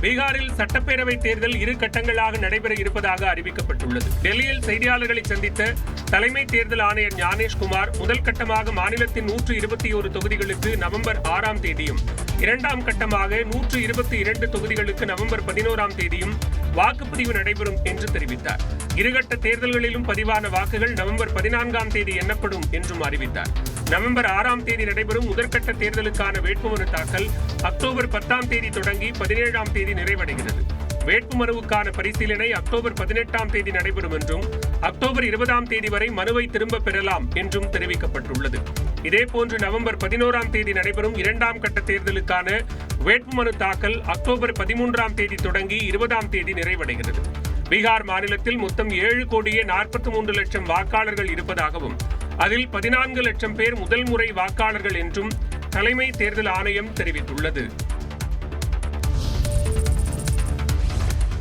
பீகாரில் சட்டப்பேரவை தேர்தல் 2 கட்டங்களாக நடைபெற இருப்பதாக அறிவிக்கப்பட்டுள்ளது. டெல்லியில் செய்தியாளர்களை சந்தித்த தலைமை தேர்தல் ஆணையர் ஞானேஷ்குமார், முதல் கட்டமாக மாநிலத்தின் 121 தொகுதிகளுக்கு நவம்பர் 6ஆம் தேதியும், 2ஆம் கட்டமாக 122 தொகுதிகளுக்கு நவம்பர் 11ஆம் தேதியும் வாக்குப்பதிவு நடைபெறும் என்று தெரிவித்தார். 2 கட்ட தேர்தல்களிலும் பதிவான வாக்குகள் நவம்பர் 14ஆம் தேதி எண்ணப்படும் என்றும் அறிவித்தார். நவம்பர் 6ஆம் தேதி நடைபெறும் முதற்கட்ட தேர்தலுக்கான வேட்புமனு தாக்கல் அக்டோபர் 10ஆம் தேதி தொடங்கி 17ஆம் தேதி நிறைவடைகிறது. வேட்புமனுவுக்கான பரிசீலனை அக்டோபர் 18ஆம் தேதி நடைபெறும் என்றும், அக்டோபர் 20ஆம் தேதி வரை மனுவை திரும்பப் பெறலாம் என்றும் தெரிவிக்கப்பட்டுள்ளது. இதேபோன்று நவம்பர் 11ஆம் தேதி நடைபெறும் 2ஆம் கட்ட தேர்தலுக்கான வேட்புமனு தாக்கல் அக்டோபர் 13ஆம் தேதி தொடங்கி 20ஆம் தேதி நிறைவடைகிறது. பீகார் மாநிலத்தில் மொத்தம் 7,43 லட்சம் வாக்காளர்கள் இருப்பதாகவும், அதில் 14 லட்சம் பேர் முதல் முறை வாக்காளர்கள் என்றும் தலைமை தேர்தல் ஆணையம் தெரிவித்துள்ளது.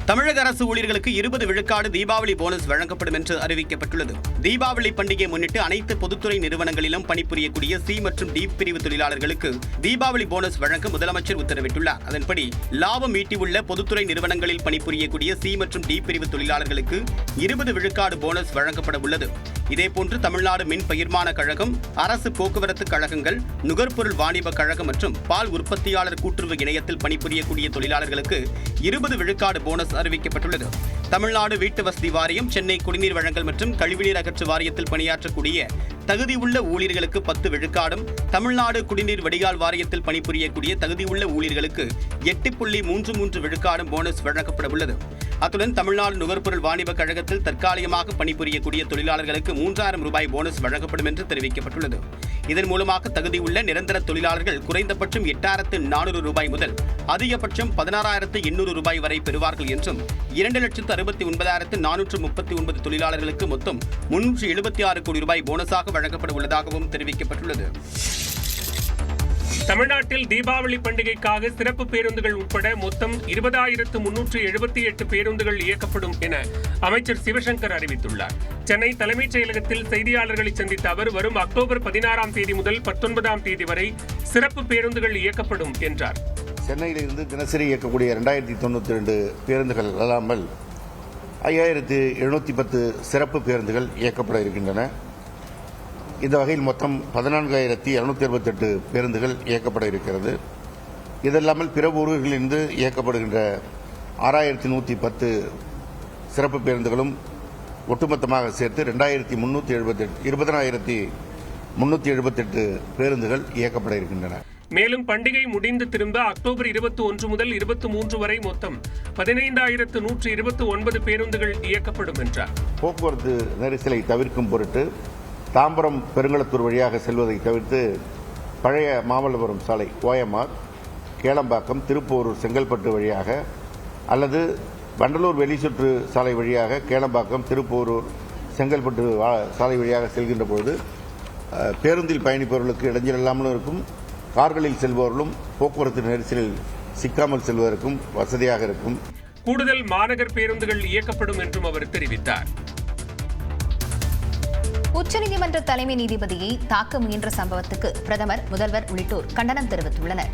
தமிழக அரசு ஊழியர்களுக்கு 20 விழுக்காடு தீபாவளி போனஸ் வழங்கப்படும் என்று அறிவிக்கப்பட்டுள்ளது. தீபாவளி பண்டிகையை முன்னிட்டு அனைத்து பொதுத்துறை நிறுவனங்களிலும் பணிபுரியக்கூடிய சி மற்றும் டி பிரிவு தொழிலாளர்களுக்கு தீபாவளி போனஸ் வழங்க முதலமைச்சர் உத்தரவிட்டுள்ளார். அதன்படி லாபம் ஈட்டியுள்ள பொதுத்துறை நிறுவனங்களில் பணிபுரியக்கூடிய சி மற்றும் டி பிரிவு தொழிலாளர்களுக்கு 20 விழுக்காடு போனஸ் வழங்கப்பட உள்ளது. இதேபோன்று தமிழ்நாடு மின் பகிர்மான கழகம், அரசு போக்குவரத்து கழகங்கள், நுகர்பொருள் வாணிப கழகம் மற்றும் பால் உற்பத்தியாளர் கூட்டுறவு இணையத்தில் பணிபுரியக்கூடிய தொழிலாளர்களுக்கு 20 விழுக்காடு போனஸ் அறிவிக்கப்பட்டுள்ளது. தமிழ்நாடு வீட்டு வசதி வாரியம், சென்னை குடிநீர் வழங்கல் மற்றும் கழிவுநீர் அகற்று வாரியத்தில் பணியாற்றக்கூடிய தகுதியுள்ள ஊழியர்களுக்கு 10 விழுக்காடும், தமிழ்நாடு குடிநீர் வடிகால் வாரியத்தில் பணிபுரியக்கூடிய தகுதியுள்ள ஊழியர்களுக்கு 8.33 விழுக்காடும் போனஸ் வழங்கப்பட உள்ளது. அத்துடன் தமிழ்நாடு நுகர்பொருள் வாணிப கழகத்தில் தற்காலிகமாக பணிபுரியக்கூடிய தொழிலாளர்களுக்கு 3000 ரூபாய் போனஸ் வழங்கப்படும் என்று தெரிவிக்கப்பட்டுள்ளது. இதன் மூலமாக தகுதியுள்ள நிரந்தர தொழிலாளர்கள் குறைந்தபட்சம் 8,400 ரூபாய் முதல் அதிகபட்சம் 16,800 ரூபாய் வரை பெறுவார்கள் என்றும், 2,69,439 தொழிலாளர்களுக்கு மொத்தம் 376 கோடி ரூபாய் போனஸாக வழங்கப்பட உள்ளதாகவும் தெரிவிக்கப்பட்டுள்ளது. தமிழ்நாட்டில் தீபாவளி பண்டிகைக்காக சிறப்பு பேருந்துகள் உட்பட மொத்தம் 20,378 பேருந்துகள் இயக்கப்படும் என அமைச்சர் சிவசங்கர் அறிவித்துள்ளார். சென்னை தலைமைச் செயலகத்தில் செய்தியாளர்களை சந்தித்த அவர், வரும் அக்டோபர் 16ஆம் தேதி முதல் 19ஆம் தேதி வரை சிறப்பு பேருந்துகள் இயக்கப்படும் என்றார். சென்னையிலிருந்து தினசரி இயக்கக்கூடிய 2092 பேருந்துகள் அல்லாமல் 5,710 சிறப்பு பேருந்துகள் இயக்கப்பட இருக்கின்றன. இந்த வகையில் மொத்தம் 14,268 பேருந்துகள் இயக்கப்பட இருக்கிறது. இதல்லாமல் பிற ஊர்களிலிருந்து இயக்கப்படுகின்ற 6,110 சிறப்பு பேருந்துகளும் ஒட்டுமொத்தமாக சேர்த்து 20,378 பேருந்துகள் இயக்கப்பட இருக்கின்றன. மேலும் பண்டிகை முடிந்து திரும்ப அக்டோபர் 21 முதல் 23 வரை மொத்தம் 15,129 பேருந்துகள் இயக்கப்படும் என்றார். போக்குவரத்து நெரிசலை தவிர்க்கும் பொருட்டு தாம்பரம் பெருங்களத்தூர் வழியாக செல்வதை தவிர்த்து பழைய மாமல்லபுரம் சாலை, ஓஎம்ஆர், கேளம்பாக்கம், திருப்போரூர், செங்கல்பட்டு வழியாக அல்லது வண்டலூர் வெளிச்சுற்று சாலை வழியாக கேளம்பாக்கம், திருப்போரூர், செங்கல்பட்டு சாலை வழியாக செல்கின்ற பொழுது பேருந்தில் பயணிப்பவர்களுக்கு இடைஞ்சல் இல்லாமலும் இருக்கும், கார்களில் செல்பவர்களும் போக்குவரத்து நெரிசலில் சிக்காமல் செல்வதற்கும் வசதியாக இருக்கும். கூடுதல் மாநகர் பேருந்துகள் இயக்கப்படும் என்றும் அவர் தெரிவித்தார். உச்சநீதிமன்ற தலைமை நீதிபதியை தாக்க முயன்ற சம்பவத்துக்கு பிரதமர், முதல்வர் உள்ளிட்டோர் கண்டனம் தெரிவித்துள்ளனர்.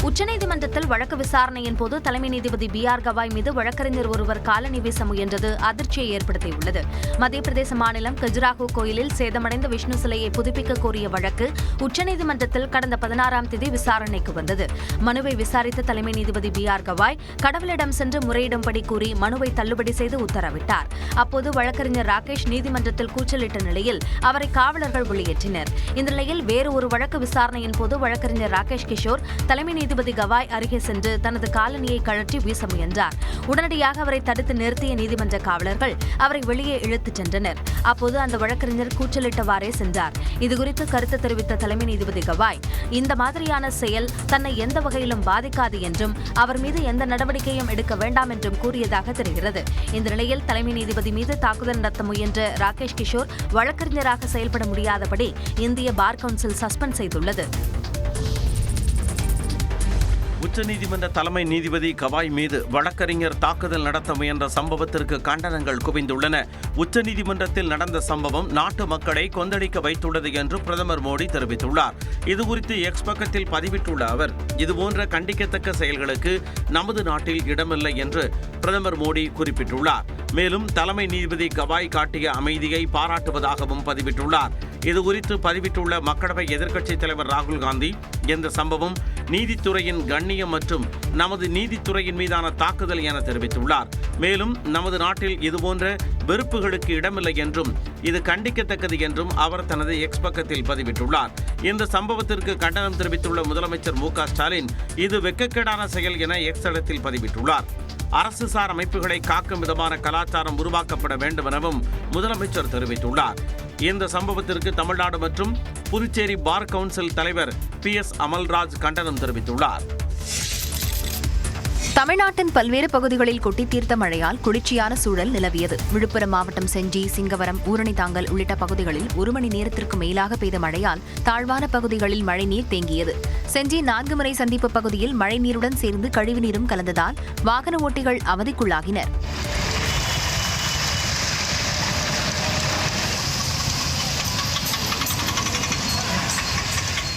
உச்சநீதிமன்றத்தில் வழக்கு விசாரணையின் போது தலைமை நீதிபதி B.R. கவாய் மீது வழக்கறிஞர் ஒருவர் காலணி வீச முயன்றது அதிர்ச்சியை ஏற்படுத்தியுள்ளது. மத்திய பிரதேச மாநிலம் கஜுராஹோ கோயிலில் சேதமடைந்த விஷ்ணு சிலையை புதுப்பிக்க கோரிய வழக்கு உச்சநீதிமன்றத்தில் கடந்த 16ஆம் தேதி விசாரணைக்கு வந்தது. மனுவை விசாரித்த தலைமை நீதிபதி B.R. கவாய் கடவுளிடம் சென்று முறையிடும்படி கூறி மனுவை தள்ளுபடி செய்து உத்தரவிட்டார். அப்போது வழக்கறிஞர் ராகேஷ் நீதிமன்றத்தில் கூச்சலிட்ட நிலையில் அவரை காவலர்கள் வெளியேற்றினர். இந்த நிலையில் வேறு ஒரு வழக்கு விசாரணையின் போது வழக்கறிஞர் ராகேஷ் கிஷோர் தலைமை நீதிபதி கவாய் அருகே சென்று தனது காலணியை கழற்றி வீச முயன்றார். உடனடியாக அவரை தடுத்து நிறுத்திய நீதிமன்ற காவலர்கள் அவரை வெளியே இழுத்துச் சென்றனர். அப்போது அந்த வழக்கறிஞர் கூச்சலிட்டவாறே சென்றார். இதுகுறித்து கருத்து தெரிவித்த தலைமை நீதிபதி கவாய், இந்த மாதிரியான செயல் தன்னை எந்த வகையிலும் பாதிக்காது என்றும் அவர் மீது எந்த நடவடிக்கையும் எடுக்க வேண்டாம் என்றும் கூறியதாக தெரிகிறது. இந்த நிலையில் தலைமை நீதிபதி மீது தாக்குதல் நடத்த முயன்ற ராகேஷ் கிஷோர் வழக்கறிஞராக செயல்பட முடியாதபடி இந்திய பார் கவுன்சில் சஸ்பெண்ட் செய்துள்ளது. உச்சநீதிமன்ற தலைமை நீதிபதி கவாய் மீது வழக்கறிஞர் தாக்குதல் நடத்த முயன்ற சம்பவத்திற்கு கண்டனங்கள் குவிந்துள்ளன. உச்சநீதிமன்றத்தில் நடந்த சம்பவம் நாட்டு மக்களை கொந்தளிக்க வைத்துள்ளது என்று பிரதமர் மோடி தெரிவித்துள்ளார். இதுகுறித்து எக்ஸ் பக்கத்தில் பதிவிட்டுள்ள அவர், இதுபோன்ற கண்டிக்கத்தக்க செயல்களுக்கு நமது நாட்டில் இடமில்லை என்று பிரதமர் மோடி குறிப்பிட்டுள்ளார். மேலும் தலைமை நீதிபதி கவாய் காட்டிய அமைதியை பாராட்டுவதாகவும் பதிவிட்டுள்ளார். இதுகுறித்து பதிவிட்டுள்ள மக்களவை எதிர்க்கட்சித் தலைவர் ராகுல் காந்தி, இந்த சம்பவம் நீதித்துறையின் கண்ணியம் மற்றும் நமது நீதித்துறையின் மீதான தாக்குதல் என தெரிவித்துள்ளார். மேலும் நமது நாட்டில் இதுபோன்ற வெறுப்புகளுக்கு இடமில்லை என்றும் இது கண்டிக்கத்தக்கது என்றும் அவர் தனது எக்ஸ் பக்கத்தில் பதிவிட்டுள்ளார். இந்த சம்பவத்திற்கு கண்டனம் தெரிவித்துள்ள முதலமைச்சர் மு.க. ஸ்டாலின், இது வெட்கக்கேடான செயல் என எக்ஸ் தளத்தில் பதிவிட்டுள்ளார். அரசுசார் அமைப்புகளை காக்கும் விதமான கலாச்சாரம் உருவாக்கப்பட வேண்டும் எனவும் முதலமைச்சர் தெரிவித்துள்ளார். இந்த சம்பவத்திற்கு தமிழ்நாடு மற்றும் புதுச்சேரி பார் கவுன்சில் தலைவர் PS அமல்ராஜ் கண்டனம் தெரிவித்துள்ளார். தமிழ்நாட்டின் பல்வேறு பகுதிகளில் கொட்டி தீர்த்த மழையால் குளிர்ச்சியான சூழல் நிலவியது. விழுப்புரம் மாவட்டம் செஞ்சி, சிங்கவரம், ஊரணித்தாங்கல் உள்ளிட்ட பகுதிகளில் 1 மணி நேரத்திற்கு மேலாக பெய்த மழையால் தாழ்வான பகுதிகளில் மழைநீர் தேங்கியது. செஞ்சி 4 முறை சந்திப்பு பகுதியில் மழைநீருடன் சேர்ந்து கழிவுநீரும் கலந்ததால் வாகன ஓட்டிகள் அவதிக்குள்ளாகினர்.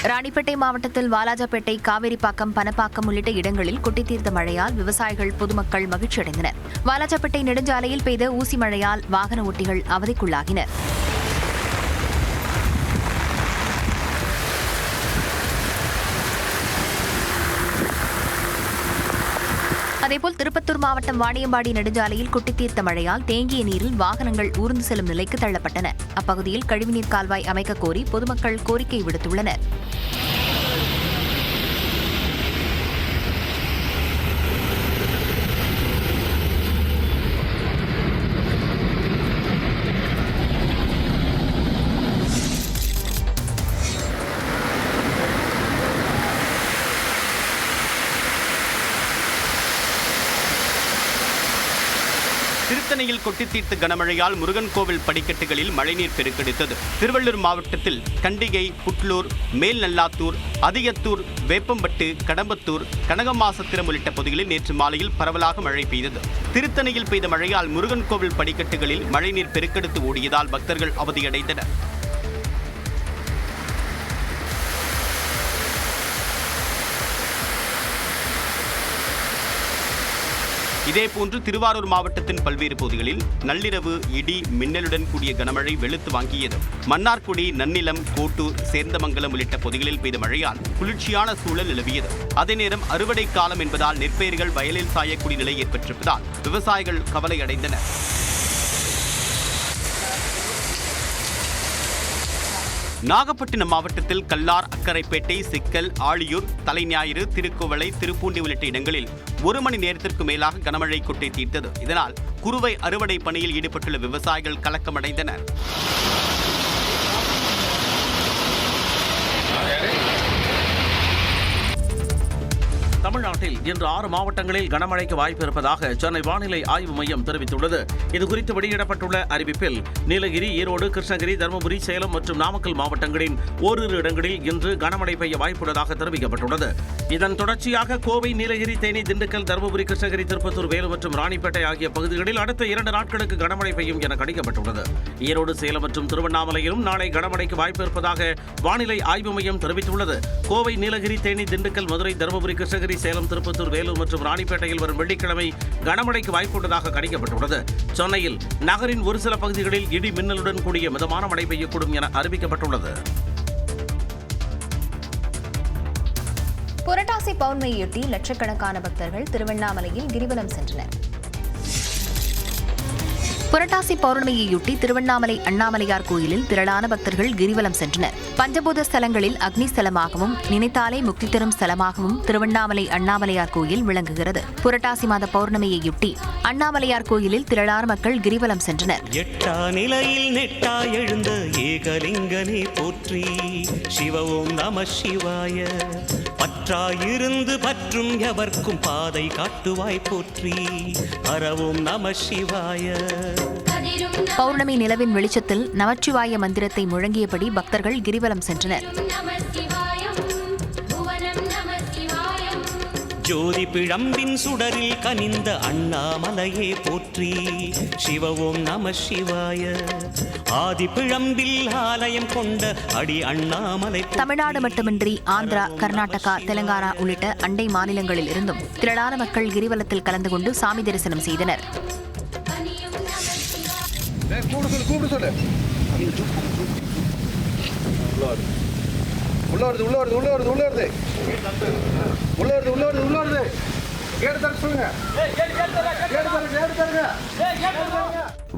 ராணிப்பேட்டை மாவட்டத்தில் வாலாஜாபேட்டை, காவேரிப்பாக்கம், பனப்பாக்கம் உள்ளிட்ட இடங்களில் கொட்டி தீர்த்த மழையால் விவசாயிகள், பொதுமக்கள் மகிழ்ச்சியடைந்தனர். வாலாஜாபேட்டை நெடுஞ்சாலையில் பெய்த ஊசி மழையால் வாகன ஓட்டிகள் அவதிக்குள்ளாகினர். அதேபோல் திருப்பத்தூர் மாவட்டம் வாணியம்பாடி நெடுஞ்சாலையில் கொட்டி தீர்த்த மழையால் தேங்கிய நீரில் வாகனங்கள் ஊர்ந்து செல்லும் நிலைக்கு தள்ளப்பட்டன. அப்பகுதியில் கழிவுநீர் கால்வாய் அமைக்க கோரி பொதுமக்கள் கோரிக்கை விடுத்துள்ளனர். திருத்தணியில் கொட்டி தீர்த்த கனமழையால் முருகன் கோவில் படிக்கட்டுகளில் மழைநீர் பெருக்கெடுத்தது. திருவள்ளூர் மாவட்டத்தில் கண்டிகை, புட்லூர், மேல்நல்லாத்தூர், அதியத்தூர், வேப்பம்பட்டு, கடம்பத்தூர், கனகமாசத்திரம் உள்ளிட்ட பகுதிகளில் நேற்று மாலையில் பரவலாக மழை பெய்தது. திருத்தணியில் பெய்த மழையால் முருகன் கோவில் படிக்கட்டுகளில் மழைநீர் பெருக்கெடுத்து ஓடியதால் பக்தர்கள் அவதியடைந்தனர். இதேபோன்று திருவாரூர் மாவட்டத்தின் பல்வேறு பகுதிகளில் நள்ளிரவு இடி மின்னலுடன் கூடிய கனமழை வெளுத்து வாங்கியது. மன்னார்குடி, நன்னிலம், கோட்டூர், சேர்ந்தமங்கலம் உள்ளிட்ட பகுதிகளில் பெய்த மழையால் குளிர்ச்சியான சூழல் நிலவியது. அதே நேரம் அறுவடை காலம் என்பதால் நெற்பயிர்கள் வயலில் சாயக்கூடிய நிலை ஏற்பட்டிருப்பதால் விவசாயிகள் கவலையடைந்தனர். நாகப்பட்டினம் மாவட்டத்தில் கல்லார், அக்கரைப்பேட்டை, சிக்கல், ஆழியூர், தலைஞாயிறு, திருக்குவளை, திருப்பூண்டி உள்ளிட்ட இடங்களில் 1 மணி நேரத்திற்கு மேலாக கனமழை கொட்டி தீர்த்தது. இதனால் குறுவை அறுவடை பணியில் ஈடுபட்டுள்ள விவசாயிகள் கலக்கமடைந்தனர். தமிழ்நாட்டில் இன்று 6 மாவட்டங்களில் கனமழைக்கு வாய்ப்பு இருப்பதாக சென்னை வானிலை ஆய்வு மையம் தெரிவித்துள்ளது. இதுகுறித்து வெளியிடப்பட்டுள்ள அறிவிப்பில் நீலகிரி, ஈரோடு, கிருஷ்ணகிரி, தருமபுரி, சேலம் மற்றும் நாமக்கல் மாவட்டங்களின் ஓரிரு இடங்களில் இன்று கனமழை பெய்ய வாய்ப்புள்ளதாக தெரிவிக்கப்பட்டுள்ளது. இதன் தொடர்ச்சியாக கோவை, நீலகிரி, தேனி, திண்டுக்கல், தருமபுரி, கிருஷ்ணகிரி, திருப்பத்தூர், வேலூர் மற்றும் ராணிப்பேட்டை ஆகிய பகுதிகளில் அடுத்த 2 நாட்களுக்கு கனமழை பெய்யும் என கணிக்கப்பட்டுள்ளது. ஈரோடு, சேலம் மற்றும் திருவண்ணாமலையிலும் நாளை கனமழைக்கு வாய்ப்பு இருப்பதாக வானிலை ஆய்வு மையம் தெரிவித்துள்ளது. கோவை, நீலகிரி, தேனி, திண்டுக்கல், மதுரை, தருமபுரி, கிருஷ்ணகிரி, சேலம், திருப்பத்தூர், வேலூர் மற்றும் ராணிப்பேட்டையில் வரும் வெள்ளிக்கிழமை கனமழைக்கு வாய்ப்புள்ளதாக கணிக்கப்பட்டுள்ளது. சென்னையில் நகரின் ஒரு சில பகுதிகளில் இடி மின்னலுடன் கூடிய மிதமான மழை பெய்யக்கூடும் என அறிவிக்கப்பட்டுள்ளது. புரட்டாசி பௌர்ணமியொட்டி லட்சக்கணக்கான பக்தர்கள் திருவண்ணாமலையில் கிரிவலம் சென்றனர். புரட்டாசி பௌர்ணமியையொட்டி திருவண்ணாமலை அண்ணாமலையார் கோயிலில் திரளான பக்தர்கள் கிரிவலம் சென்றனர். பஞ்சபூத ஸ்தலங்களில் அக்னி ஸ்தலமாகவும் நினைத்தாலே முக்தி தரும் ஸ்தலமாகவும் திருவண்ணாமலை அண்ணாமலையார் கோயில் விளங்குகிறது. புரட்டாசி மாத பௌர்ணமியையொட்டி அண்ணாமலையார் கோயிலில் திரளான மக்கள் கிரிவலம் சென்றனர். எட்டா நிலையில் நெட்டா எழுந்த ஏகலிங்கனே போற்றி, சிவ ஓம் நம சிவாய. பற்றாயிருந்து பற்றும் எவர்க்கும் பாதை காட்டுவாய் போற்றி, ஹரவோம் நம சிவாய. பௌர்ணமி நிலவின் வெளிச்சத்தில் நமச்சிவாய மந்திரத்தை முழங்கியபடி பக்தர்கள் கிரிவலம் சென்றனர். ஜோதி பிழம்பின் சுடரில் கனிந்த அண்ணாமலையே போற்றி. சிவ ஓம் நம சிவாய. ஆதி பிழம்பில் ஆலயம் கொண்ட அடி அண்ணாமலை. தமிழ்நாடு மட்டுமின்றி ஆந்திரா, கர்நாடகா, தெலங்கானா உள்ளிட்ட அண்டை மாநிலங்களில் இருந்தும் திரளான மக்கள் கிரிவலத்தில் கலந்து கொண்டு சாமி தரிசனம் செய்தனர்.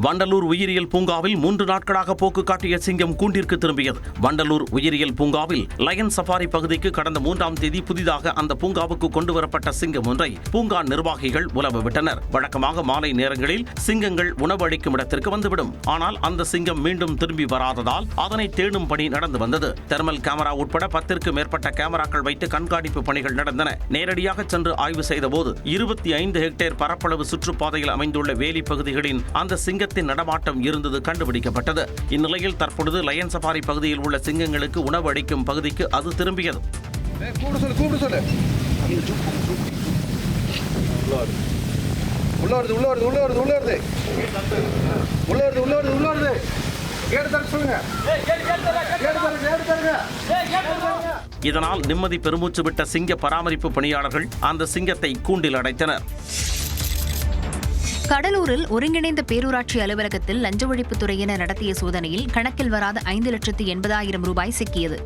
வண்டலூர் உயிரியல் பூங்காவில் 3 நாட்களாக போக்கு காட்டிய சிங்கம் கூண்டிற்கு திரும்பியது. வண்டலூர் உயிரியல் பூங்காவில் லயன் சஃபாரி பகுதிக்கு கடந்த 3ஆம் தேதி புதிதாக அந்த பூங்காவுக்கு கொண்டுவரப்பட்ட சிங்கம் ஒன்றை பூங்கா நிர்வாகிகள் உலவ விட்டனர். வழக்கமாக மாலை நேரங்களில் சிங்கங்கள் உணவு அளிக்கும் இடத்திற்கு வந்துவிடும். ஆனால் அந்த சிங்கம் மீண்டும் திரும்பி வராததால் அதனை தேடும் பணி நடந்து வந்தது. தெர்மல் கேமரா உட்பட 10க்கும் மேற்பட்ட கேமராக்கள் வைத்து கண்காணிப்பு பணிகள் நடந்தன. நேரடியாக சென்று ஆய்வு செய்தபோது 25 ஹெக்டேர் பரப்பளவு சுற்றுப்பாதையில் அமைந்துள்ள வேலி பகுதிகளின் அந்த சிங்கத்தின் நடமாட்டம் இருந்தது கண்டுபிடிக்கப்பட்டது. இந்நிலையில் தற்பொழுது லயன் சஃபாரி பகுதியில் உள்ள சிங்கங்களுக்கு உணவு அளிக்கும் பகுதிக்கு அது திரும்பியது. இதனால் நிம்மதி பெருமூச்சு விட்ட சிங்க பராமரிப்பு பணியாளர்கள் அந்த சிங்கத்தை கூண்டில் அடைத்தனர். கடலூரில் ஒருங்கிணைந்த பேரூராட்சி அலுவலகத்தில் லஞ்ச ஒழிப்புத்துறையினர் நடத்திய சோதனையில் கணக்கில் வராத 5,80,000 ரூபாய் சிக்கியது.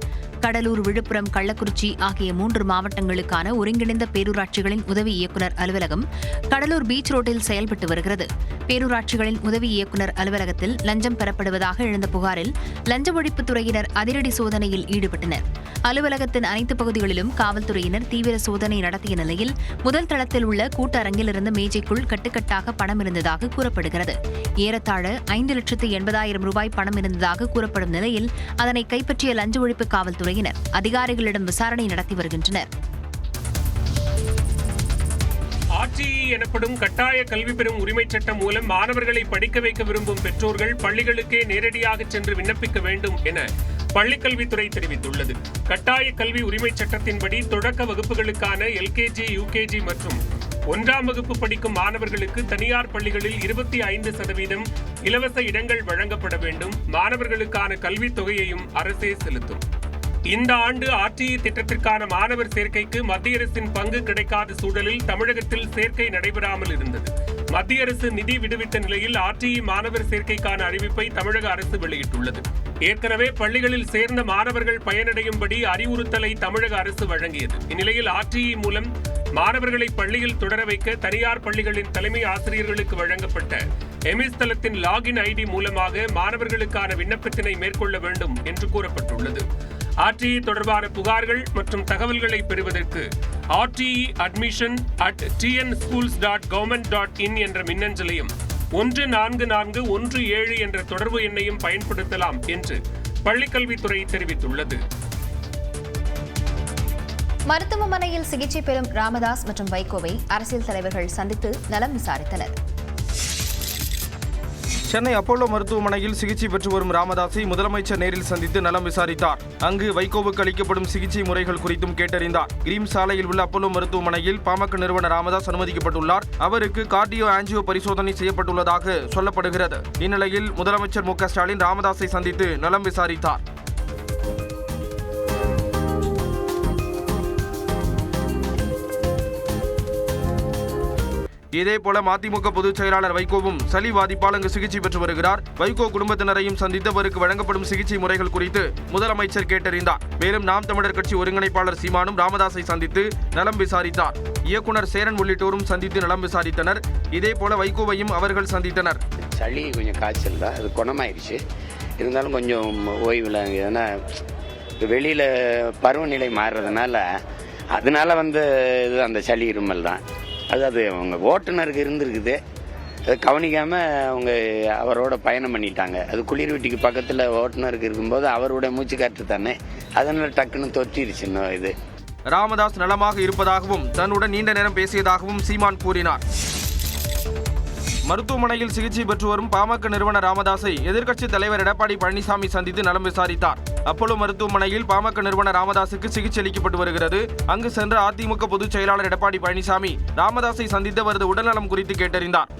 கடலூர், விழுப்புரம், கள்ளக்குறிச்சி ஆகிய 3 மாவட்டங்களுக்கான ஒருங்கிணைந்த பேரூராட்சிகளின் உதவி இயக்குநர் அலுவலகம் கடலூர் பீச் ரோட்டில் செயல்பட்டு வருகிறது. பேரூராட்சிகளின் உதவி இயக்குநர் அலுவலகத்தில் லஞ்சம் பெறப்படுவதாக எழுந்த புகாரில் லஞ்ச ஒழிப்புத்துறையினர் அதிரடி சோதனையில் ஈடுபட்டனர். அலுவலகத்தின் அனைத்து பகுதிகளிலும் காவல்துறையினர் தீவிர சோதனை நடத்திய நிலையில் முதல் தளத்தில் உள்ள கூட்டரங்கில் இருந்த மேஜைக்குள் கட்டுக்கட்டாக பணம் இருந்ததாக கூறப்படுகிறது. ஏறத்தாழ 5,80,000 ரூபாய் பணம் இருந்ததாக கூறப்படும் நிலையில் அதனை கைப்பற்றிய லஞ்ச ஒழிப்பு காவல்துறையினர் அதிகாரிகளிடம் விசாரணை நடத்தி வருகின்றனர். ஆர்டிஇ எனப்படும் கட்டாய கல்வி பெறும் உரிமைச் சட்டம் மூலம் மாணவர்களை படிக்க வைக்க விரும்பும் பெற்றோர்கள் பள்ளிகளுக்கே நேரடியாக சென்று விண்ணப்பிக்க வேண்டும் என பள்ளிக்கல்வித்துறை தெரிவித்துள்ளது. கட்டாய கல்வி உரிமைச் சட்டத்தின்படி தொடக்க வகுப்புகளுக்கான எல்கேஜி, யூகேஜி மற்றும் 1ஆம் வகுப்பு படிக்கும் மாணவர்களுக்கு தனியார் பள்ளிகளில் 25% இலவச இடங்கள் வழங்கப்பட வேண்டும். மாணவர்களுக்கான கல்வித் தொகையையும் அரசே செலுத்தும். இந்த ஆண்டு ஆர்டிஇ திட்டத்திற்கான மாணவர் சேர்க்கைக்கு மத்திய அரசின் பங்கு கிடைக்காத சூழலில் தமிழகத்தில் சேர்க்கை நடைபெறாமல் இருந்தது. மத்திய அரசு நிதி விடுவித்த நிலையில் ஆர்டிஇ மாணவர் சேர்க்கைக்கான அறிவிப்பை தமிழக அரசு வெளியிட்டுள்ளது. ஏற்கனவே பள்ளிகளில் சேர்ந்த மாணவர்கள் பயனடையும்படி அறிவுறுத்தலை தமிழக அரசு வழங்கியது. இந்நிலையில் ஆர்டிஇ மூலம் மாணவர்களை பள்ளியில் தொடர வைக்க தனியார் பள்ளிகளின் தலைமை ஆசிரியர்களுக்கு வழங்கப்பட்ட எமிஸ் தளத்தின் லாகின் ஐடி மூலமாக மாணவர்களுக்கான விண்ணப்பத்தினை மேற்கொள்ள வேண்டும் என்று கூறப்பட்டுள்ளது. ஆர்டிஇ தொடர்பான புகார்கள் மற்றும் தகவல்களை பெறுவதற்கு RTE@tnschools.government.in என்ற மின்னஞ்சலையும் 144117 என்ற தொடர்பு எண்ணையும் பயன்படுத்தலாம் என்று பள்ளிக்கல்வித்துறை தெரிவித்துள்ளது. மருத்துவமனையில் சிகிச்சை பெறும் ராமதாஸ் மற்றும் வைகோவை அரசியல் தலைவர்கள் சந்தித்து நலம் விசாரித்தனர். சென்னை அப்போலோ மருத்துவமனையில் சிகிச்சை பெற்று வரும் ராமதாஸை முதலமைச்சர் நேரில் சந்தித்து நலம் விசாரித்தார். அங்கு வைகோவுக்கு அளிக்கப்படும் சிகிச்சை முறைகள் குறித்தும் கேட்டறிந்தார். கிரீம் சாலையில் உள்ள அப்போலோ மருத்துவமனையில் பாமக நிறுவனர் ராமதாஸ் அனுமதிக்கப்பட்டுள்ளார். அவருக்கு கார்டியோ ஆஞ்சியோ பரிசோதனை செய்யப்பட்டுள்ளதாக சொல்லப்படுகிறது. இந்நிலையில் முதலமைச்சர் மு க ஸ்டாலின் ராமதாஸை சந்தித்து நலம் விசாரித்தார். இதேபோல மதிமுக பொதுச் செயலாளர் வைகோவும் சளி பாதிப்பால் அங்கு சிகிச்சை பெற்று வருகிறார். வைகோ குடும்பத்தினரையும் சந்தித்து அவருக்கு வழங்கப்படும் சிகிச்சை முறைகள் குறித்து முதலமைச்சர் கேட்டறிந்தார். மேலும் நாம் தமிழர் கட்சி ஒருங்கிணைப்பாளர் சீமானும் ராமதாஸை சந்தித்து நலம் விசாரித்தார். இயக்குனர் சேரன் உள்ளிட்டோரும் சந்தித்து நலம் விசாரித்தனர். இதேபோல வைகோவையும் அவர்கள் சந்தித்தனர். சளி கொஞ்சம் காய்ச்சல் தான், அது குணமாயிருச்சு. இருந்தாலும் கொஞ்சம் ஓய்வில், ஏன்னா வெளியில் பருவநிலை மாறுறதுனால அதனால இது அந்த சளி இருமல் தான். அது அவங்க ஓட்டுநருக்கு இருந்திருக்குது, அதை கவனிக்காமல் அவங்க அவரோட பயணம் பண்ணிட்டாங்க. அது குளிர் வீட்டுக்கு பக்கத்தில் ஓட்டுநருக்கு இருக்கும்போது அவரோட மூச்சு காற்று தானே, அதனால டக்குன்னு தொற்றிருச்சுன்னு இது. ராமதாஸ் நலமாக இருப்பதாகவும் தன்னுடன் நீண்ட நேரம் பேசியதாகவும் சீமான் கூறினார். மருத்துவமனையில் சிகிச்சை பெற்று வரும் பாமக நிறுவனர் ராமதாஸை எதிர்க்கட்சித் தலைவர் எடப்பாடி பழனிசாமி சந்தித்து நலம் விசாரித்தார். அப்போலோ மருத்துவமனையில் பாமக நிறுவனர் ராமதாசுக்கு சிகிச்சை அளிக்கப்பட்டு வருகிறது. அங்கு சென்ற அதிமுக பொதுச் செயலாளர் எடப்பாடி பழனிசாமி ராமதாஸை சந்தித்து அவரது உடல்நலம் குறித்து கேட்டறிந்தார்.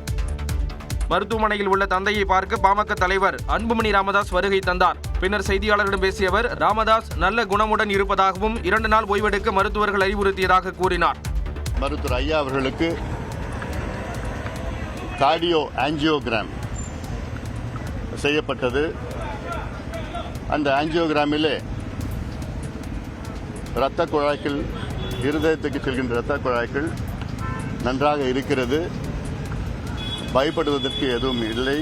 மருத்துவமனையில் உள்ள தந்தையை பார்க்க பாமக தலைவர் அன்புமணி ராமதாஸ் வருகை தந்தார். பின்னர் செய்தியாளர்களிடம் பேசிய அவர், ராமதாஸ் நல்ல குணமுடன் இருப்பதாகவும் 2 நாள் ஓய்வெடுக்க மருத்துவர்கள் அறிவுறுத்தியதாக கூறினார். மருத்துவர் ஐயா அவர்களுக்கு கார்டியோ ஆஞ்சியோகிராம் செய்யப்பட்டது. அந்த ஆஞ்சியோகிராமிலே இரத்த குழாய்கள், இருதயத்துக்கு செல்கின்ற இரத்த குழாய்கள் நன்றாக இருக்கிறது. பயப்படுவதற்கு எதுவும் இல்லை.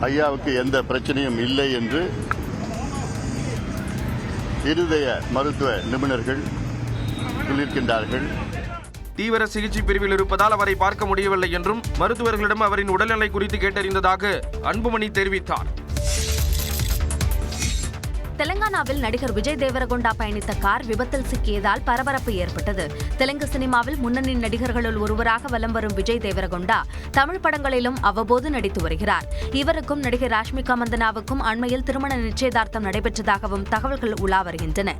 ஐயாவுக்கு எந்த பிரச்சனையும் இல்லை என்று இருதய மருத்துவ நிபுணர்கள் சொல்லியிருக்கின்றார்கள். தீவிர சிகிச்சை பிரிவில் இருப்பதால் அவரை பார்க்க முடியவில்லை என்றும் மருத்துவர்களிடம் அவரின் உடல்நிலை குறித்து கேட்டறிந்ததாக அன்புமணி தெரிவித்தார். தெலங்கானாவில் நடிகர் விஜய் தேவரகொண்டா பயணித்த கார் விபத்தில் சிக்கியதால் பரபரப்பு ஏற்பட்டது. தெலுங்கு சினிமாவில் முன்னணி நடிகர்களுள் ஒருவராக வலம் வரும் விஜய் தேவரகொண்டா தமிழ் படங்களிலும் அவ்வப்போது நடித்து வருகிறார். இவருக்கும் நடிகர் ராஷ்மிகா மந்தனாவுக்கும் அண்மையில் திருமண நிச்சயதார்த்தம் நடைபெற்றதாகவும் தகவல்கள் உலா வருகின்றன.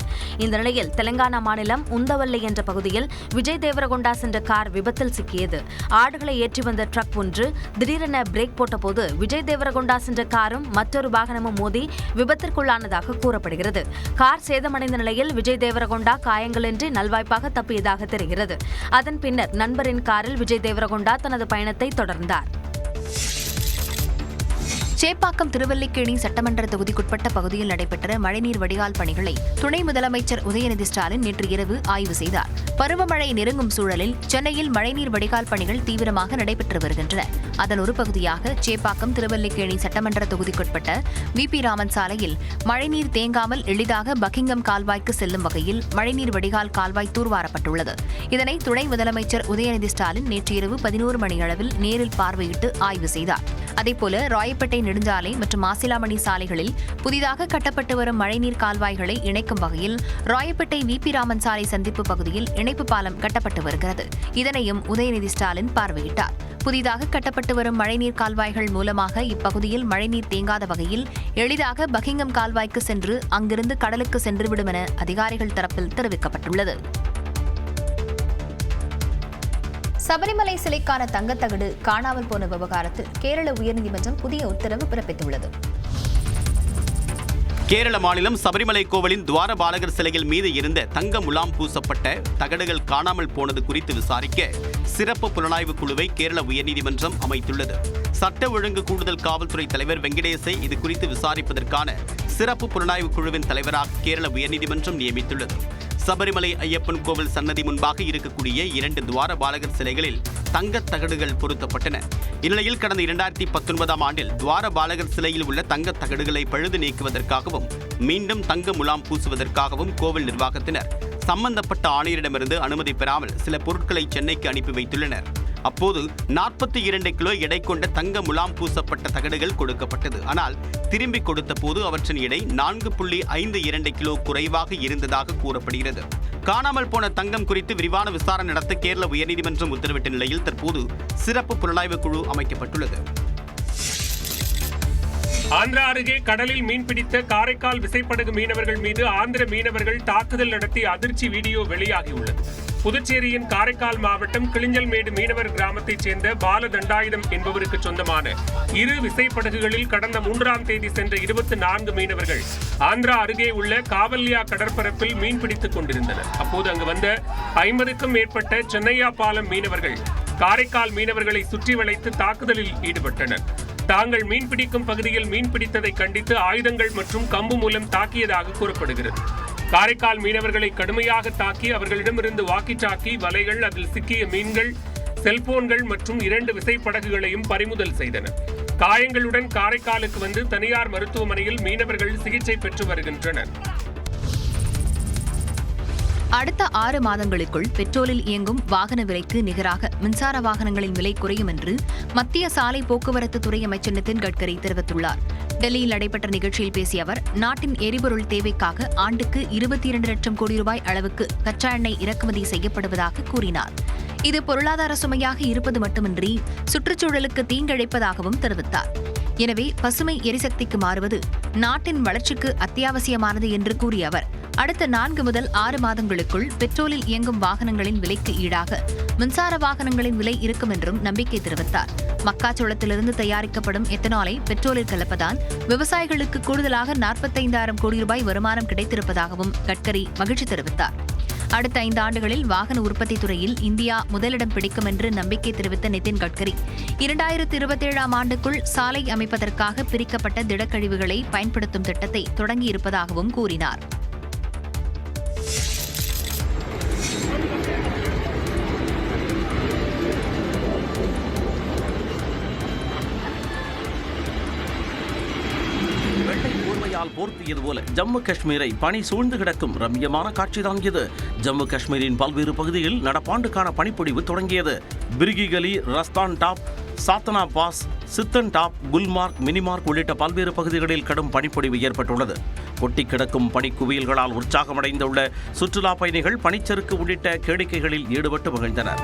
இந்த நிலையில் தெலங்கானா மாநிலம் உந்தவல்லை என்ற பகுதியில் விஜய் தேவரகொண்டா சென்ற கார் விபத்தில் சிக்கியது. ஆடுகளை ஏற்றி வந்த ட்ரக் ஒன்று திடீரென பிரேக் போட்டபோது விஜய் தேவரகொண்டா சென்ற காரும் மற்றொரு வாகனமும் மோதி விபத்திற்குள்ளானதாக கூறப்படுகிறது. கார் சேதமடைந்த நிலையில் விஜய் தேவரகொண்டா காயங்களின்றி நல்வாய்ப்பாக தப்பியதாக தெரிகிறது. அதன் பின்னர் நண்பரின் காரில் விஜய் தேவரகொண்டா தனது பயணத்தை தொடர்ந்தார். சேப்பாக்கம் திருவல்லிக்கேணி சட்டமன்ற தொகுதிக்குட்பட்ட பகுதியில் நடைபெற்ற மழைநீர் வடிகால் பணிகளை துணை முதலமைச்சர் உதயநிதி ஸ்டாலின் நேற்று இரவு ஆய்வு செய்தார். பருவமழை நெருங்கும் சூழலில் சென்னையில் மழைநீர் வடிகால் பணிகள் தீவிரமாக நடைபெற்று வருகின்றன. அதன் ஒரு பகுதியாக சேப்பாக்கம் திருவல்லிக்கேணி சட்டமன்ற தொகுதிக்குட்பட்ட வி.பி. ராமன் சாலையில் மழைநீர் தேங்காமல் எளிதாக பக்கிங்கம் கால்வாய்க்கு செல்லும் வகையில் மழைநீர் வடிகால் கால்வாய் தூர்வாரப்பட்டுள்ளது. இதனை துணை முதலமைச்சர் உதயநிதி ஸ்டாலின் நேற்று இரவு 11 மணியளவில் நேரில் பார்வையிட்டு ஆய்வு செய்தார். அதேபோல ராயப்பேட்டை நெடுஞ்சாலை மற்றும் மாசிலாமணி சாலைகளில் புதிதாக கட்டப்பட்டு வரும் மழைநீர் கால்வாய்களை இணைக்கும் வகையில் ராயப்பேட்டை வி.பி. ராமன் சாலை சந்திப்பு பகுதியில் இணைப்பு பாலம் கட்டப்பட்டு வருகிறது. இதனையும் உதயநிதி ஸ்டாலின் பார்வையிட்டார். புதிதாக கட்டப்பட்டு வரும் மழைநீர் கால்வாய்கள் மூலமாக இப்பகுதியில் மழைநீர் தேங்காத வகையில் எளிதாக பக்கிங்கம் கால்வாய்க்கு சென்று அங்கிருந்து கடலுக்கு சென்றுவிடும் என அதிகாரிகள் தரப்பில் தெரிவிக்கப்பட்டுள்ளது. சபரிமலை சிலைக்கான தங்கத்தகடு காணாமல் போன விவகாரத்தில் கேரள உயர்நீதிமன்றம் புதிய உத்தரவு பிறப்பித்துள்ளது. கேரள மாநிலம் சபரிமலை கோவிலின் துவாரபாலகர் சிலையில் மீது இருந்த தங்க முலாம் பூசப்பட்ட தகடுகள் காணாமல் போனது குறித்து விசாரிக்க சிறப்பு புலனாய்வு குழுவை கேரள உயர்நீதிமன்றம் அமைத்துள்ளது. சட்ட ஒழுங்கு கூடுதல் காவல்துறை தலைவர் வெங்கடேசை இது குறித்து விசாரிப்பதற்கான சிறப்பு புலனாய்வு குழுவின் தலைவராக கேரள உயர்நீதிமன்றம் நியமித்துள்ளது. சபரிமலை ஐயப்பன் கோவில் சன்னதி முன்பாக இருக்கக்கூடிய 2 துவாரபாலகர் சிலைகளில் தங்கத் தகடுகள் பொருத்தப்பட்டன. இந்நிலையில் கடந்த 2019ஆம் ஆண்டில் துவாரபாலகர் சிலையில் உள்ள தங்கத் தகடுகளை பழுது நீக்குவதற்காகவும் மீண்டும் தங்க முலாம் பூசுவதற்காகவும் கோவில் நிர்வாகத்தினர் சம்பந்தப்பட்ட ஆணையரிடமிருந்து அனுமதி பெறாமல் சில பொருட்களை சென்னைக்கு அனுப்பி வைத்துள்ளனர். அப்போது 42 கிலோ எடை கொண்ட தங்க முலாம் பூசப்பட்ட தகடுகள் கொடுக்கப்பட்டது. ஆனால் திரும்பி கொடுத்த போது அவற்றின் எடை 4.52 கிலோ குறைவாக இருந்ததாக கூறப்படுகிறது. காணாமல் போன தங்கம் குறித்து விரிவான விசாரணை நடத்த கேரள உயர்நீதிமன்றம் உத்தரவிட்ட நிலையில் தற்போது சிறப்பு புலனாய்வு குழு அமைக்கப்பட்டுள்ளது. ஆந்திரா அருகே கடலில் மீன்பிடித்த காரைக்கால் விசைப்படகு மீனவர்கள் மீது ஆந்திர மீனவர்கள் தாக்குதல் நடத்தி அதிர்ச்சி வீடியோ வெளியாகியுள்ளது. புதுச்சேரியின் காரைக்கால் மாவட்டம் கிளிஞ்சல்மேடு மீனவர் கிராமத்தைச் சேர்ந்த பாலதண்டாயுதம் என்பவருக்கு சொந்தமான 2 விசைப்படகுகளில் கடந்த 3ஆம் தேதி சென்ற 24 மீனவர்கள் ஆந்திரா அருகே உள்ள காவல்யா கடற்பரப்பில் மீன்பிடித்துக் கொண்டிருந்தனர். அப்போது அங்கு வந்த 50க்கும் மேற்பட்ட சென்னையா பாலம் மீனவர்கள் காரைக்கால் மீனவர்களை சுற்றி வளைத்து தாக்குதலில் ஈடுபட்டனர். தாங்கள் மீன்பிடிக்கும் பகுதியில் மீன்பிடித்ததை கண்டித்து ஆயுதங்கள் மற்றும் கம்பு மூலம் தாக்கியதாக கூறப்படுகிறது. காரைக்கால் மீனவர்களை கடுமையாக தாக்கி அவர்களிடமிருந்து வாக்கி டாக்கி, வலைகள், அதில் சிக்கிய மீன்கள், செல்போன்கள் மற்றும் 2 விசைப்படகுகளையும் பறிமுதல் செய்தனர். காயங்களுடன் காரைக்காலுக்கு வந்து தனியார் மருத்துவமனையில் மீனவர்கள் சிகிச்சை பெற்று வருகின்றனர். அடுத்த 6 மாதங்களுக்குள் பெட்ரோலில் இயங்கும் வாகன விலைக்கு நிகராக மின்சார வாகனங்களின் விலை குறையும் என்று மத்திய சாலை போக்குவரத்து துறை அமைச்சர் நிதின் கட்கரி தெரிவித்துள்ளார். டெல்லியில் நடைபெற்ற நிகழ்ச்சியில் பேசிய அவர், நாட்டின் எரிபொருள் தேவைக்காக ஆண்டுக்கு 22 லட்சம் கோடி ரூபாய் அளவுக்கு கச்சா எண்ணெய் இறக்குமதி செய்யப்படுவதாக கூறினார். இது பொருளாதார சுமையாக இருப்பது மட்டுமின்றி சுற்றுச்சூழலுக்கு தீங்கிழைப்பதாகவும் தெரிவித்தார். எனவே பசுமை எரிசக்திக்கு மாறுவது நாட்டின் வளர்ச்சிக்கு அத்தியாவசியமானது என்று கூறிய அவர், அடுத்த 4 முதல் 6 மாதங்களுக்குள் பெட்ரோலில் இயங்கும் வாகனங்களின் விலைக்கு ஈடாக மின்சார வாகனங்களின் விலை இருக்கும் என்றும் நம்பிக்கை தெரிவித்தார். மக்காச்சோளத்திலிருந்து தயாரிக்கப்படும் எத்தனாலை பெட்ரோலில் கலப்பதால் விவசாயிகளுக்கு கூடுதலாக 45,000 கோடி ரூபாய் வருமானம் கிடைத்திருப்பதாகவும் கட்கரி மகிழ்ச்சி தெரிவித்தார். அடுத்த 5 ஆண்டுகளில் வாகன உற்பத்தி துறையில் இந்தியா முதலிடம் பிடிக்கும் என்று நம்பிக்கை தெரிவித்த நிதின் கட்கரி, 2027ஆம் ஆண்டுக்குள் சாலை அமைப்பதற்காக பிரிக்கப்பட்ட திடக்கழிவுகளை பயன்படுத்தும் திட்டத்தை தொடங்கியிருப்பதாகவும் கூறினார். போர்த்தியது போல ஜம்மு காஷ்மீரை பனி சூழ்ந்து கிடக்கும் ரம்யமான காட்சிதான் இது. ஜம்மு காஷ்மீரின் பல்வேறு பகுதியில் நடப்பாண்டுக்கான பனிப்பொழிவு தொடங்கியது. பிரிகிகலி, ரஸ்தான் டாப், சாத்தனா பாஸ், சித்தன் டாப், குல்மார்க், மினிமார்க் உள்ளிட்ட பல்வேறு பகுதிகளில் கடும் பனிப்பொழிவு ஏற்பட்டுள்ளது. கொட்டி கிடக்கும் பனிக்குவியல்களால் உற்சாகமடைந்துள்ள சுற்றுலா பயணிகள் பனிச்சறுக்கு உள்ளிட்ட கேளிக்கைகளில் ஈடுபட்டு மகிழ்ந்தனர்.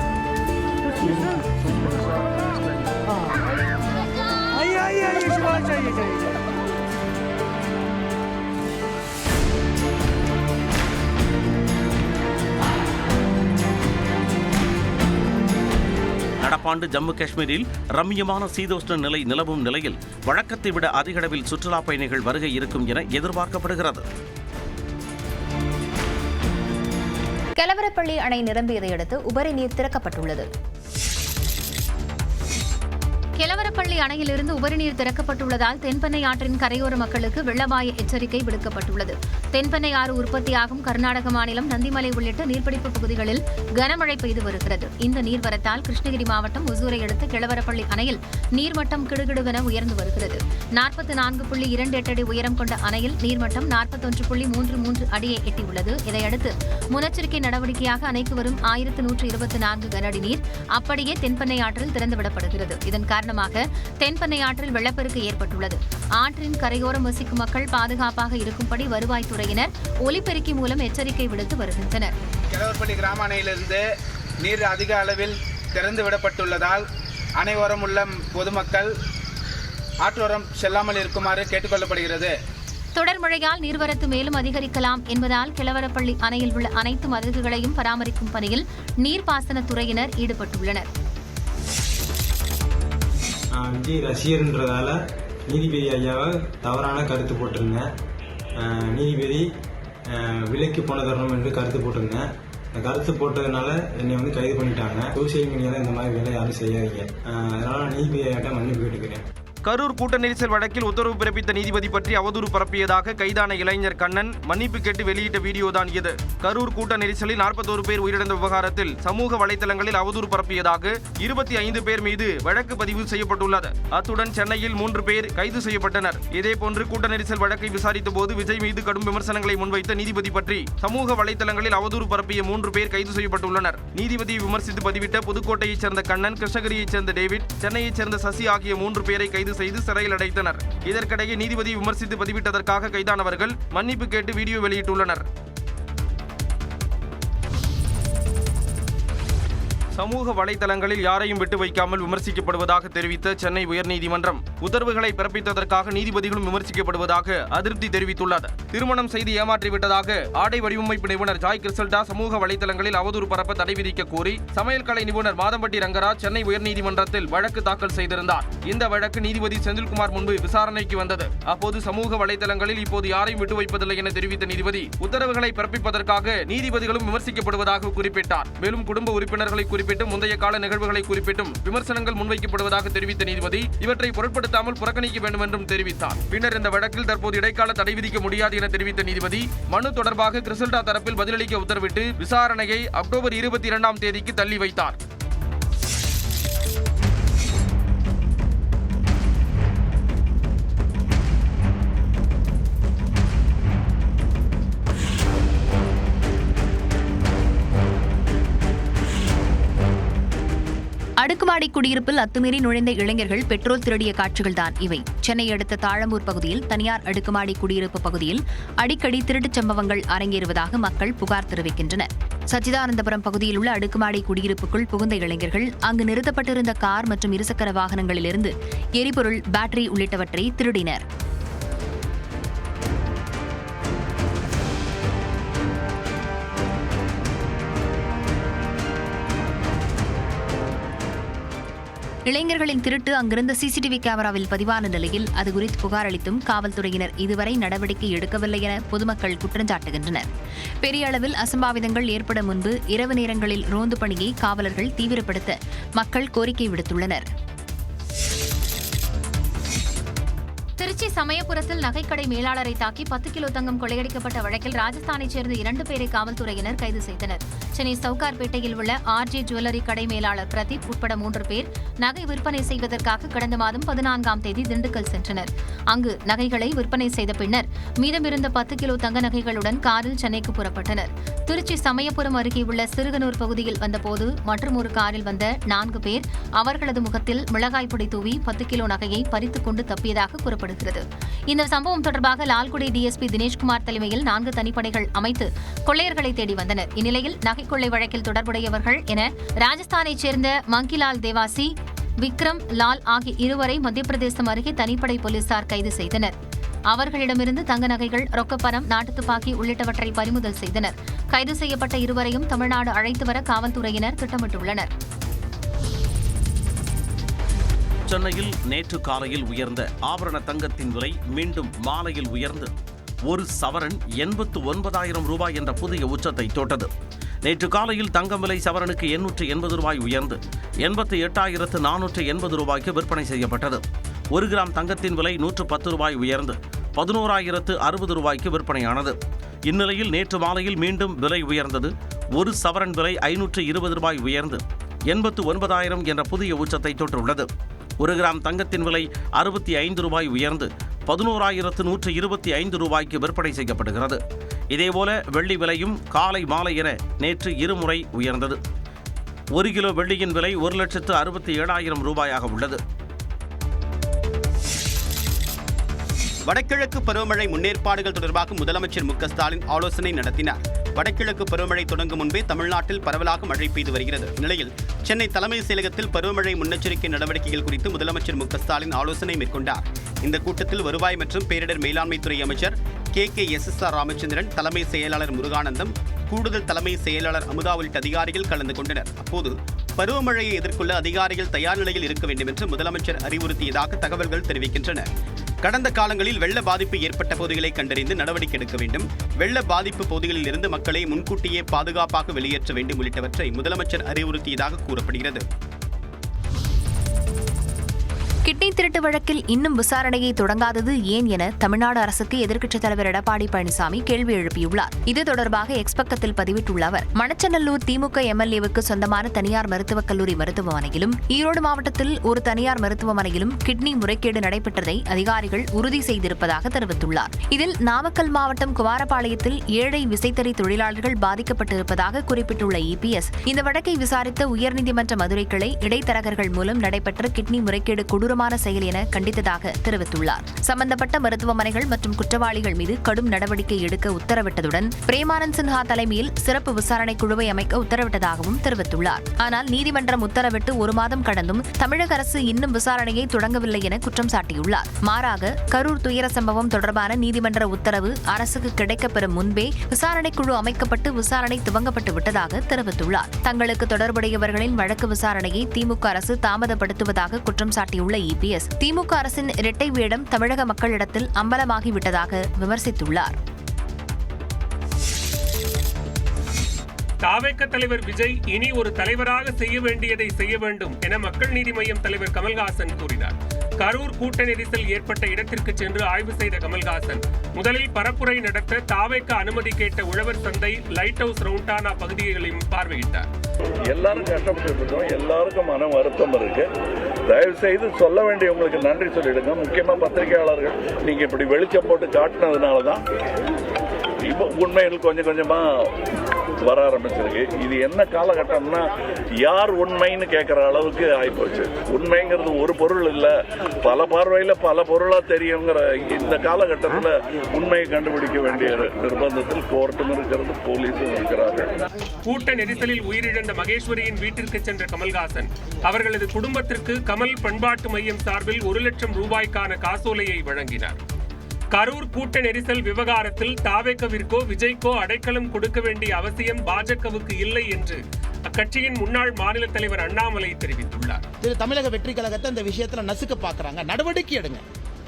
நடப்பாண்டு ஜம்மு காஷ்மீரில் ரம்மியமான சீதோஷ்ண நிலை நிலவும் நிலையில் வழக்கத்தை விட அதிக அளவில் சுற்றுலா பயணிகள் வருகை இருக்கும் என எதிர்பார்க்கப்படுகிறது. கெலவரப்பள்ளி அணை நிரம்பியதை அடுத்து உபரி நீர் திறக்கப்பட்டுள்ளது. கெலவரப்பள்ளி அணையிலிருந்து உபரிநீர் திறக்கப்பட்டுள்ளதால் தென்பெண்ணை ஆற்றின் கரையோர மக்களுக்கு வெள்ள அபாய எச்சரிக்கை விடுக்கப்பட்டுள்ளது. தென்பெண்ணை ஆறு உற்பத்தியாகும் கர்நாடக மாநிலம் நந்திமலை உள்ளிட்ட நீர்பிடிப்பு பகுதிகளில் கனமழை பெய்து வருகிறது. இந்த நீர்வரத்தால் கிருஷ்ணகிரி மாவட்டம் ஒசூரை அடுத்த கெலவரப்பள்ளி அணையில் நீர்மட்டம் கிடுகிடுவென உயர்ந்து வருகிறது. 44.28 அடி உயரம் கொண்ட அணையில் நீர்மட்டம் 41.33 அடியை எட்டியுள்ளது. இதையடுத்து முன்னெச்சரிக்கை நடவடிக்கையாக அணைக்கு வரும் 1124 கனஅடி நீர் அப்படியே தென்பெண்ணை ஆற்றில் திறந்துவிடப்படுகிறது. இதன் காரணமாக தென்பெண்ணை ஆற்றில் வெள்ளப்பெருக்கு ஏற்பட்டுள்ளது. ஆற்றின் கரையோரம் வசிக்கும் மக்கள் பாதுகாப்பாக இருக்கும்படி வருவாய்த்துறையினர் ஒலிபெருக்கி மூலம் எச்சரிக்கை விடுத்து வருகின்றனர். கெலவரப்பள்ளி கிராம அணையிலிருந்து நீர் அதிக அளவில் திறந்து விடப்பட்டுள்ளதால் அணையோரம் உள்ள பொதுமக்கள் ஆற்றோரம் செல்லாமல் இருக்குமாறு கேட்டுக்கொள்ளப்படுகிறது. தொடர் மழையால் நீர்வரத்து மேலும் அதிகரிக்கலாம் என்பதால் கெலவரப்பள்ளி அணையில் உள்ள அனைத்து மதகுகளையும் பராமரிக்கும் பணியில் நீர்ப்பாசனத்துறையினர் ஈடுபட்டுள்ளனர். விஜய் ரசிகர்ன்றதால நீதிபதி ஐயாவை தவறான கருத்து போட்டிருந்தேன். நீதிபதி விலைக்கு போன தருணம் என்று கருத்து போட்டிருந்தேன். கருத்து போட்டதுனால என்னை கைது பண்ணிட்டாங்க. சோசியல் மீடியாவில் இந்த மாதிரி வேலை யாரும் செய்யாதீங்க. அதனால நீதிபதி ஐயாட்ட மன்னிப்பு கேட்டுக்கிறேன். கரூர் கூட்ட நெரிசல் வழக்கில் உத்தரவு பிறப்பித்த நீதிபதி பற்றி அவதூறு பரப்பியதாக கைதான இளைஞர் கண்ணன் மன்னிப்பு கேட்டு வெளியிட்ட வீடியோதான் இது. கரூர் கூட்ட நெரிசலில் 41 பேர் உயிரிழந்த விவகாரத்தில் சமூக வலைதளங்களில் அவதூறு பரப்பியதாக 25 பேர் மீது வழக்கு பதிவு செய்யப்பட்டுள்ளது. அத்துடன் சென்னையில் 3 பேர் கைது செய்யப்பட்டனர். இதேபோன்று கூட்ட நெரிசல் வழக்கை விசாரித்த போது விஜய் மீது கடும் விமர்சனங்களை முன்வைத்த நீதிபதி பற்றி சமூக வலைதளங்களில் அவதூறு பரப்பிய 3 பேர் கைது செய்யப்பட்டுள்ளனர். நீதிபதியை விமர்சித்து பதிவிட்ட புதுக்கோட்டையைச் சேர்ந்த கண்ணன், கிருஷ்ணகிரியைச் சேர்ந்த டேவிட், சென்னையைச் சேர்ந்த சசி ஆகிய 3 பேரை கைது செய்து சிறையில் அடைத்தனர். இதற்கிடையே நீதிபதி விமர்சித்து பதிவிட்டதற்காக கைதானவர்கள் மன்னிப்பு கேட்டு வீடியோ வெளியிட்டுள்ளனர். சமூக வலைதளங்களில் யாரையும் விட்டு வைக்காமல் விமர்சிக்கப்படுவதாக தெரிவித்த சென்னை உயர்நீதிமன்றம் உத்தரவுகளை பிறப்பித்ததற்காக நீதிபதிகளும் விமர்சிக்கப்படுவதாக அதிருப்தி தெரிவித்துள்ளது. திருமணம் செய்து ஏமாற்றிவிட்டதாக ஆடை வடிவமைப்பு நிபுணர் ஜாய் கிறிஸ்டல்டா சமூக வலைதளங்களில் அவதூறு பரப்ப தடை விதிக்க கோரி சமையல் கலை நிபுணர் மாதம்பட்டி ரங்கராஜ் சென்னை உயர்நீதிமன்றத்தில் வழக்கு தாக்கல் செய்திருந்தார். இந்த வழக்கு நீதிபதி செந்தில்குமார் முன்பு விசாரணைக்கு வந்தது. அப்போது சமூக வலைதளங்களில் இப்போது யாரையும் விட்டு வைப்பதில்லை என தெரிவித்த நீதிபதி உத்தரவுகளை பிறப்பிப்பதற்காக நீதிபதிகளும் விமர்சிக்கப்படுவதாக குறிப்பிட்டார். மேலும் குடும்ப உறுப்பினர்களை குறிப்பிட்டு முந்தைய கால நிகழ்வுகளை குறிப்பிட்டும் விமர்சனங்கள் முன்வைக்கப்படுவதாக தெரிவித்த நீதிபதி இவற்றை பொருட்படுத்தாமல் புறக்கணிக்க வேண்டும் என்றும் தெரிவித்தார். பின்னர் இந்த வழக்கில் தற்போது இடைக்கால தடை விதிக்க முடியாது என தெரிவித்த நீதிபதி மனு தொடர்பாக கிறிஸ்டல்டா தரப்பில் பதிலளிக்க உத்தரவிட்டு விசாரணையை அக்டோபர் 22ஆம் தேதிக்கு தள்ளி வைத்தார். அடுக்குமாடி குடியிருப்பில் அத்துமீறி நுழைந்த இளைஞர்கள் பெட்ரோல் திருடிய காட்சிகள்தான் இவை. சென்னை அடுத்த தாழம்பூர் பகுதியில் தனியார் அடுக்குமாடி குடியிருப்பு பகுதியில் அடிக்கடி திருட்டுச் சம்பவங்கள் அரங்கேறுவதாக மக்கள் புகார் தெரிவிக்கின்றனர். சச்சிதானந்தபுரம் பகுதியில் உள்ள அடுக்குமாடி குடியிருப்புக்குள் புகுந்த இளைஞர்கள் அங்கு நிறுத்தப்பட்டிருந்த கார் மற்றும் இருசக்கர வாகனங்களிலிருந்து எரிபொருள், பேட்டரி உள்ளிட்டவற்றை திருடினர். இளைஞர்களின் திருட்டு அங்கிருந்த சிசிடிவி கேமராவில் பதிவான நிலையில் அது குறித்து புகார் அளித்தும் காவல்துறையினர் இதுவரை நடவடிக்கை எடுக்கவில்லை என பொதுமக்கள் குற்றஞ்சாட்டுகின்றனர். பெரிய அளவில் அசம்பாவிதங்கள் ஏற்பட முன்பு இரவு நேரங்களில் ரோந்து பணியை காவலர்கள் தீவிரப்படுத்த மக்கள் கோரிக்கை விடுத்துள்ளனர். திருச்சி சமயபுரத்தில் நகைக்கடை மேலாளரை தாக்கி 10 கிலோ தங்கம் கொள்ளையடிக்கப்பட்ட வழக்கில் ராஜஸ்தானைச் சேர்ந்த 2 பேரை காவல்துறையினர் கைது செய்தனர். சென்னை சவுகார்பேட்டையில் உள்ள RJ ஜுவல்லரி கடை மேலாளர் பிரதீப் உட்பட 3 பேர் நகை விற்பனை செய்வதற்காக கடந்த மாதம் 14ஆம் தேதி திண்டுக்கல் சென்றனர். அங்கு நகைகளை விற்பனை செய்த பின்னர் மீதமிருந்த 10 கிலோ தங்க நகைகளுடன் காரில் சென்னைக்கு புறப்பட்டனர். திருச்சி சமயபுரம் அருகே உள்ள சிறுகனூர் பகுதியில் வந்தபோது மற்றொரு காரில் வந்த 4 பேர் அவர்களது முகத்தில் மிளகாய் பொடி தூவி 10 கிலோ நகையை பறித்துக் கொண்டு தப்பியதாக கூறப்படுகிறது. இந்த சம்பவம் தொடர்பாக லால்குடி DSP தினேஷ்குமார் தலைமையில் 4 தனிப்படைகள் அமைத்து கொள்ளையர்களை தேடி வந்தனர். இந்நிலையில் நகை கொள்ளை வழக்கில் தொடர்புடையவர்கள் என ராஜஸ்தானைச் சேர்ந்த மங்கிலால் தேவாசி, விக்ரம் லால் ஆகிய இருவரை மத்திய பிரதேசம் அருகே தனிப்படை போலீசார் கைது செய்தனர். அவர்களிடமிருந்து தங்க நகைகள், ரொக்கப்பணம், நாட்டு துப்பாக்கி உள்ளிட்டவற்றை பறிமுதல் செய்தனர். கைது செய்யப்பட்ட இருவரையும் தமிழ்நாடு அழைத்து வர காவல்துறையினர் திட்டமிட்டுள்ளனர். சென்னையில் நேற்று காலையில் உயர்ந்த ஆபரண தங்கத்தின் விலை மீண்டும் மாலையில் உயர்ந்து ஒரு சவரன் 89,000 ரூபாய் என்ற புதிய உச்சத்தை தொட்டது. நேற்று காலையில் தங்கம் விலை சவரனுக்கு 880 ரூபாய் உயர்ந்து 88,480 ரூபாய்க்கு விற்பனை செய்யப்பட்டது. 1 கிராம் தங்கத்தின் விலை 110 ரூபாய் உயர்ந்து 11,060 ரூபாய்க்கு விற்பனையானது. இந்நிலையில் நேற்று மாலையில் மீண்டும் விலை உயர்ந்தது. ஒரு சவரன் விலை 520 ரூபாய் உயர்ந்து 89,000 என்ற புதிய உச்சத்தை தொட்டுள்ளது. 1 கிராம் தங்கத்தின் விலை 65 ரூபாய் உயர்ந்து 11,125 ரூபாய்க்கு விற்பனை செய்யப்படுகிறது. இதேபோல வெள்ளி விலையும் காலை மாலை என நேற்று இருமுறை உயர்ந்தது. 1 கிலோ வெள்ளியின் விலை 1,67,000 ரூபாயாக உள்ளது. வடகிழக்கு பருவமழை முன்னேற்பாடுகள் தொடர்பாக முதலமைச்சர் மு க ஸ்டாலின் ஆலோசனை நடத்தினார். வடகிழக்கு பருவமழை தொடங்கும் முன்பே தமிழ்நாட்டில் பரவலாக மழை பெய்து வருகிறது. இந்நிலையில் சென்னை தலைமைச் செயலகத்தில் பருவமழை முன்னெச்சரிக்கை நடவடிக்கைகள் குறித்து முதலமைச்சர் மு க ஸ்டாலின் ஆலோசனை மேற்கொண்டார். இந்த கூட்டத்தில் வருவாய் மற்றும் பேரிடர் மேலாண்மைத்துறை அமைச்சர் KKSSR ராமச்சந்திரன், தலைமை செயலாளர் முருகானந்தம், கூடுதல் தலைமை செயலாளர் அமுதா உள்ளிட்ட அதிகாரிகள் கலந்து கொண்டனர். அப்போது பருவமழையை எதிர்கொள்ள அதிகாரிகள் தயார் நிலையில் இருக்க வேண்டும் என்று முதலமைச்சர் அறிவுறுத்தியதாக தகவல்கள் தெரிவிக்கின்றன. கடந்த காலங்களில் வெள்ள பாதிப்பு ஏற்பட்ட பகுதிகளை கண்டறிந்து நடவடிக்கை எடுக்க வேண்டும், வெள்ள பாதிப்பு பகுதிகளில் இருந்து மக்களை முன்கூட்டியே பாதுகாப்பாக வெளியேற்ற வேண்டும் உள்ளிட்டவற்றை முதலமைச்சர் அறிவுறுத்தியதாக கூறப்படுகிறது. கிட்னி திருட்டு வழக்கில் இன்னும் விசாரணையை தொடங்காதது ஏன் என தமிழ்நாடு அரசுக்கு எதிர்க்கட்சித் தலைவர் எடப்பாடி பழனிசாமி கேள்வி எழுப்பியுள்ளார். இது தொடர்பாக எக்ஸ் பக்கத்தில் பதிவிட்டுள்ள அவர், மணச்சநல்லூர் திமுக MLAவுக்கு சொந்தமான தனியார் மருத்துவக் கல்லூரி மருத்துவமனையிலும் ஈரோடு மாவட்டத்தில் ஒரு தனியார் மருத்துவமனையிலும் கிட்னி முறைகேடு நடைபெற்றதை அதிகாரிகள் உறுதி செய்திருப்பதாக தெரிவித்துள்ளார். இதில் நாமக்கல் மாவட்டம் குமாரபாளையத்தில் ஏழை விசைத்தறி தொழிலாளர்கள் பாதிக்கப்பட்டிருப்பதாக குறிப்பிட்டுள்ள EPS, இந்த வழக்கை விசாரித்த உயர்நீதிமன்ற மதுரை கிளை இடைத்தரகர்கள் மூலம் நடைபெற்ற கிட்னி முறைகேடு கொடூரமான செயல் என கண்டித்ததாக தெரிவித்துள்ளார். சம்பந்தப்பட்ட மருத்துவமனைகள் மற்றும் குற்றவாளிகள் மீது கடும் நடவடிக்கை எடுக்க உத்தரவிட்டதுடன் பிரேமானந்த் சின்ஹா தலைமையில் சிறப்பு விசாரணை குழுவை அமைக்க உத்தரவிட்டதாகவும் தெரிவித்துள்ளார். ஆனால் நீதிமன்றம் உத்தரவிட்டு 1 மாதம் கடந்தும் தமிழக அரசு இன்னும் விசாரணையை தொடங்கவில்லை என குற்றம் சாட்டியுள்ளார். மாறாக கரூர் துயர சம்பவம் தொடர்பான நீதிமன்ற உத்தரவு அரசுக்கு கிடைக்கப்பெறும் முன்பே விசாரணை குழு அமைக்கப்பட்டு விசாரணை துவங்கப்பட்டு விட்டதாக தெரிவித்துள்ளார். தங்களுக்கு தொடர்புடையவர்களின் வழக்கு விசாரணையை திமுக அரசு தாமதப்படுத்துவதாக குற்றம் சாட்டியுள்ள EPS, திமுக அரசின் இரட்டை வேடம் தமிழக மக்களிடத்தில் அம்பலமாகிவிட்டதாக விமர்சித்துள்ளார். தாவேக தலைவர் விஜய் இனி ஒரு தலைவராக செய்ய வேண்டியதை செய்ய வேண்டும் என மக்கள் நீதி மய்யம் தலைவர் கமல்ஹாசன் கூறினார். கரூர் கூட்ட நெரிசல் ஏற்பட்ட இடத்திற்கு சென்று ஆய்வு செய்த கமல்ஹாசன் முதலில் பரப்புரை நடத்த தாவேக அனுமதி கேட்ட உழவர் சந்தை, லைட் ஹவுஸ், ரவுண்டானா பகுதிகளையும் பார்வையிட்டார். எல்லாரும் கஷ்டப்பட்டு எல்லாருக்கும் மன வருத்தம் இருக்கு. தயவு செய்து சொல்ல வேண்டியவங்களுக்கு நன்றி சொல்லிடுங்க. முக்கியமா பத்திரிகையாளர்கள், நீங்க இப்படி வெளிச்சம் போட்டு காட்டினதுனால தான் இப்போ உண்மைகள் கொஞ்சம் கொஞ்சமா வர ஆரம்பிச்சிருக்கு. இது என்ன காலகட்டம்னா யார் உண்மைன்னு கேட்குற அளவுக்கு ஆயிப்போச்சு. உண்மைங்கிறது ஒரு பொருள் இல்லை, பல பார்வையில் பல பொருளாக தெரியுங்கிற இந்த காலகட்டத்தில் உண்மையை கண்டுபிடிக்க வேண்டிய நிர்பந்தத்தில் கோர்ட்டும் இருக்கிறது, போலீஸும் இருக்கிறார்கள். கூட்ட நெரிசலில் உயிரிழந்த மகேஸ்வரியின் வீட்டிற்கு சென்ற கமல்ஹாசன் அவர்களது குடும்பத்திற்கு கமல் பண்பாட்டு மையம் சார்பில் 1 லட்சம் ரூபாய்க்கான காசோலையை வழங்கினார். கரூர் கூட்ட நெரிசல் விவகாரத்தில் தாவேகவிற்கோ விஜய்க்கோ அடைக்கலம் கொடுக்க வேண்டிய அவசியம் பாஜகவுக்கு இல்லை என்று அக்கட்சியின் முன்னாள் மாநில தலைவர் அண்ணாமலை தெரிவித்துள்ளார். தமிழக வெற்றி கழகத்தை இந்த விஷயத்துல நசுக்க பாக்குறாங்க, நடவடிக்கை எடுங்க.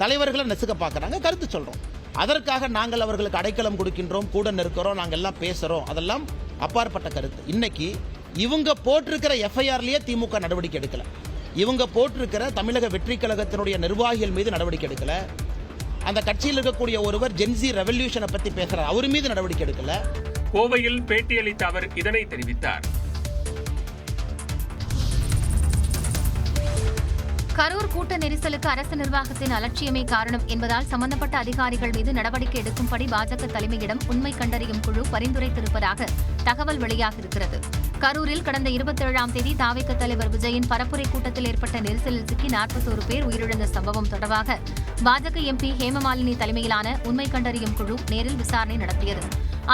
தலைவர்களை நசுக்க பாக்குறாங்க, கருத்து சொல்றோம். அதற்காக நாங்கள் அவர்களுக்கு அடைக்கலம் கொடுக்கின்றோம், கூட நிற்கிறோம், நாங்கள் எல்லாம் பேசுறோம், அதெல்லாம் அப்பாற்பட்ட கருத்து. இன்னைக்கு இவங்க போட்டிருக்கிற எஃப்ஐஆர்லயே திமுக நடவடிக்கை எடுக்கல, இவங்க போட்டிருக்கிற தமிழக வெற்றி கழகத்தினுடைய நிர்வாகிகள் மீது நடவடிக்கை எடுக்கல, அந்த கட்சியில் இருக்கக்கூடிய ஒருவர் ஜென்சி ரெவல்யூஷனை பத்தி பேசுறார், அவர் மீது நடவடிக்கை எடுக்கல. கோவையில் பேட்டியளித்த அவர் இதனை தெரிவித்தார். கரூர் கூட்ட நெரிசலுக்கு அரசு நிர்வாகத்தின் அலட்சியமே காரணம் என்பதால் சம்பந்தப்பட்ட அதிகாரிகள் மீது நடவடிக்கை எடுக்கும்படி பாஜக தலைமையிடம் உண்மை கண்டறியும் குழு பரிந்துரைத்திருப்பதாக தகவல் வெளியாகியிருக்கிறது. கரூரில் கடந்த 27ஆம் தேதி தாவேக தலைவர் விஜயின் பரப்புரை கூட்டத்தில் ஏற்பட்ட நெரிசலில் சிக்கி 41 பேர் உயிரிழந்த சம்பவம் தொடர்பாக பாஜக எம்பி ஹேமமாலினி தலைமையிலான உண்மை கண்டறியும் குழு நேரில் விசாரணை நடத்தியது.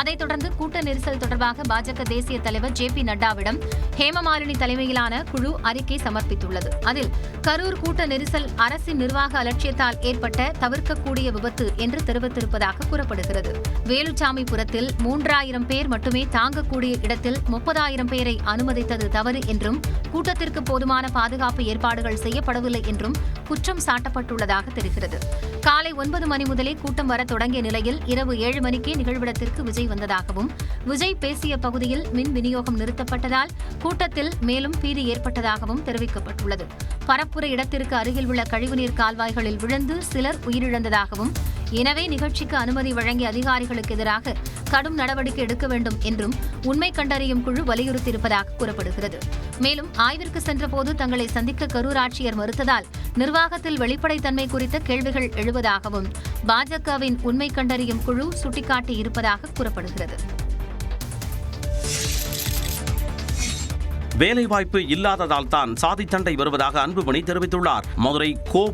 அதைத் தொடர்ந்து கூட்ட நெரிசல் தொடர்பாக பாஜக தேசிய தலைவர் ஜே.பி. நட்டாவிடம் ஹேமமாலினி தலைமையிலான குழு அறிக்கை சமர்ப்பித்துள்ளது. அதில் கரூர் கூட்ட நெரிசல் அரசின் நிர்வாக அலட்சியத்தால் ஏற்பட்ட தவிர்க்கக்கூடிய விபத்து என்று தெரிவித்திருப்பதாக கூறப்படுகிறது. வேலுச்சாமிபுரத்தில் 3000 பேர் மட்டுமே தாங்கக்கூடிய இடத்தில் 30,000 பேரை அனுமதித்தது தவறு என்றும் கூட்டத்திற்கு போதுமான பாதுகாப்பு ஏற்பாடுகள் செய்யப்படவில்லை என்றும் குற்றம் சாட்டப்பட்டுள்ளதாக தெரிகிறது. காலை 9 மணி முதலே கூட்டம் வர தொடங்கிய நிலையில் இரவு 7 மணிக்கே நிகழ்விடத்திற்கு விஜய் வந்ததாகவும் விஜய் பேசிய பகுதியில் மின் விநியோகம் நிறுத்தப்பட்டதால் கூட்டத்தில் மேலும் பீதி ஏற்பட்டதாகவும் தெரிவிக்கப்பட்டுள்ளது. பரப்புரை இடத்திற்கு அருகில் உள்ள கழிவுநீர் கால்வாய்களில் விழுந்து சிலர் உயிரிழந்ததாகவும், எனவே நிகழ்ச்சிக்கு அனுமதி வழங்கிய அதிகாரிகளுக்கு எதிராக கடும் நடவடிக்கை எடுக்க வேண்டும் என்றும் உண்மை கண்டறியும் குழு வலியுறுத்தியிருப்பதாக கூறப்படுகிறது. மேலும் ஆய்விற்கு சென்றபோது தங்களை சந்திக்க கரூர் ஆட்சியர் மறுத்ததால் நிர்வாகத்தில் வெளிப்படைத்தன்மை குறித்த கேள்விகள் எழுவதாகவும் பாஜகவின் உண்மை கண்டறியும் குழு சுட்டிக்காட்டியிருப்பதாக கூறப்படுகிறது. வேலைவாய்ப்பு இல்லாததால் தான் சாதி சண்டை வருவதாக அன்புமணி தெரிவித்துள்ளார். மதுரை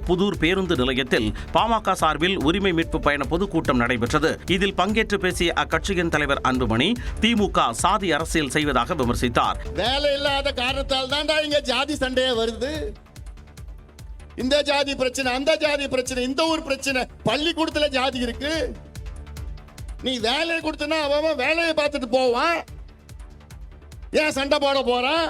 புதூர் பேருந்து நிலையத்தில் பாமக சார்பில் உரிமை மீட்பு பயண பொதுக்கூட்டம் நடைபெற்றது. இதில் பங்கேற்று பேசிய அக்கட்சியின் தலைவர் அன்புமணி திமுக சாதி அரசியல் செய்வதாக விமர்சித்தார். வேலை இல்லாத காரணத்தால் தான் இங்க ஜாதி சண்டையே வருது. இந்த ஜாதி பிரச்சனை, அந்த ஜாதி பிரச்சனை, இந்த ஊர் பிரச்சனை, பள்ளிக்கூடத்துல ஜாதி இருக்கு. நீ வேலையை கொடுத்தனா அவன் வேலையை பார்த்துட்டு போவான், ஏன் சண்டை போட போறான்?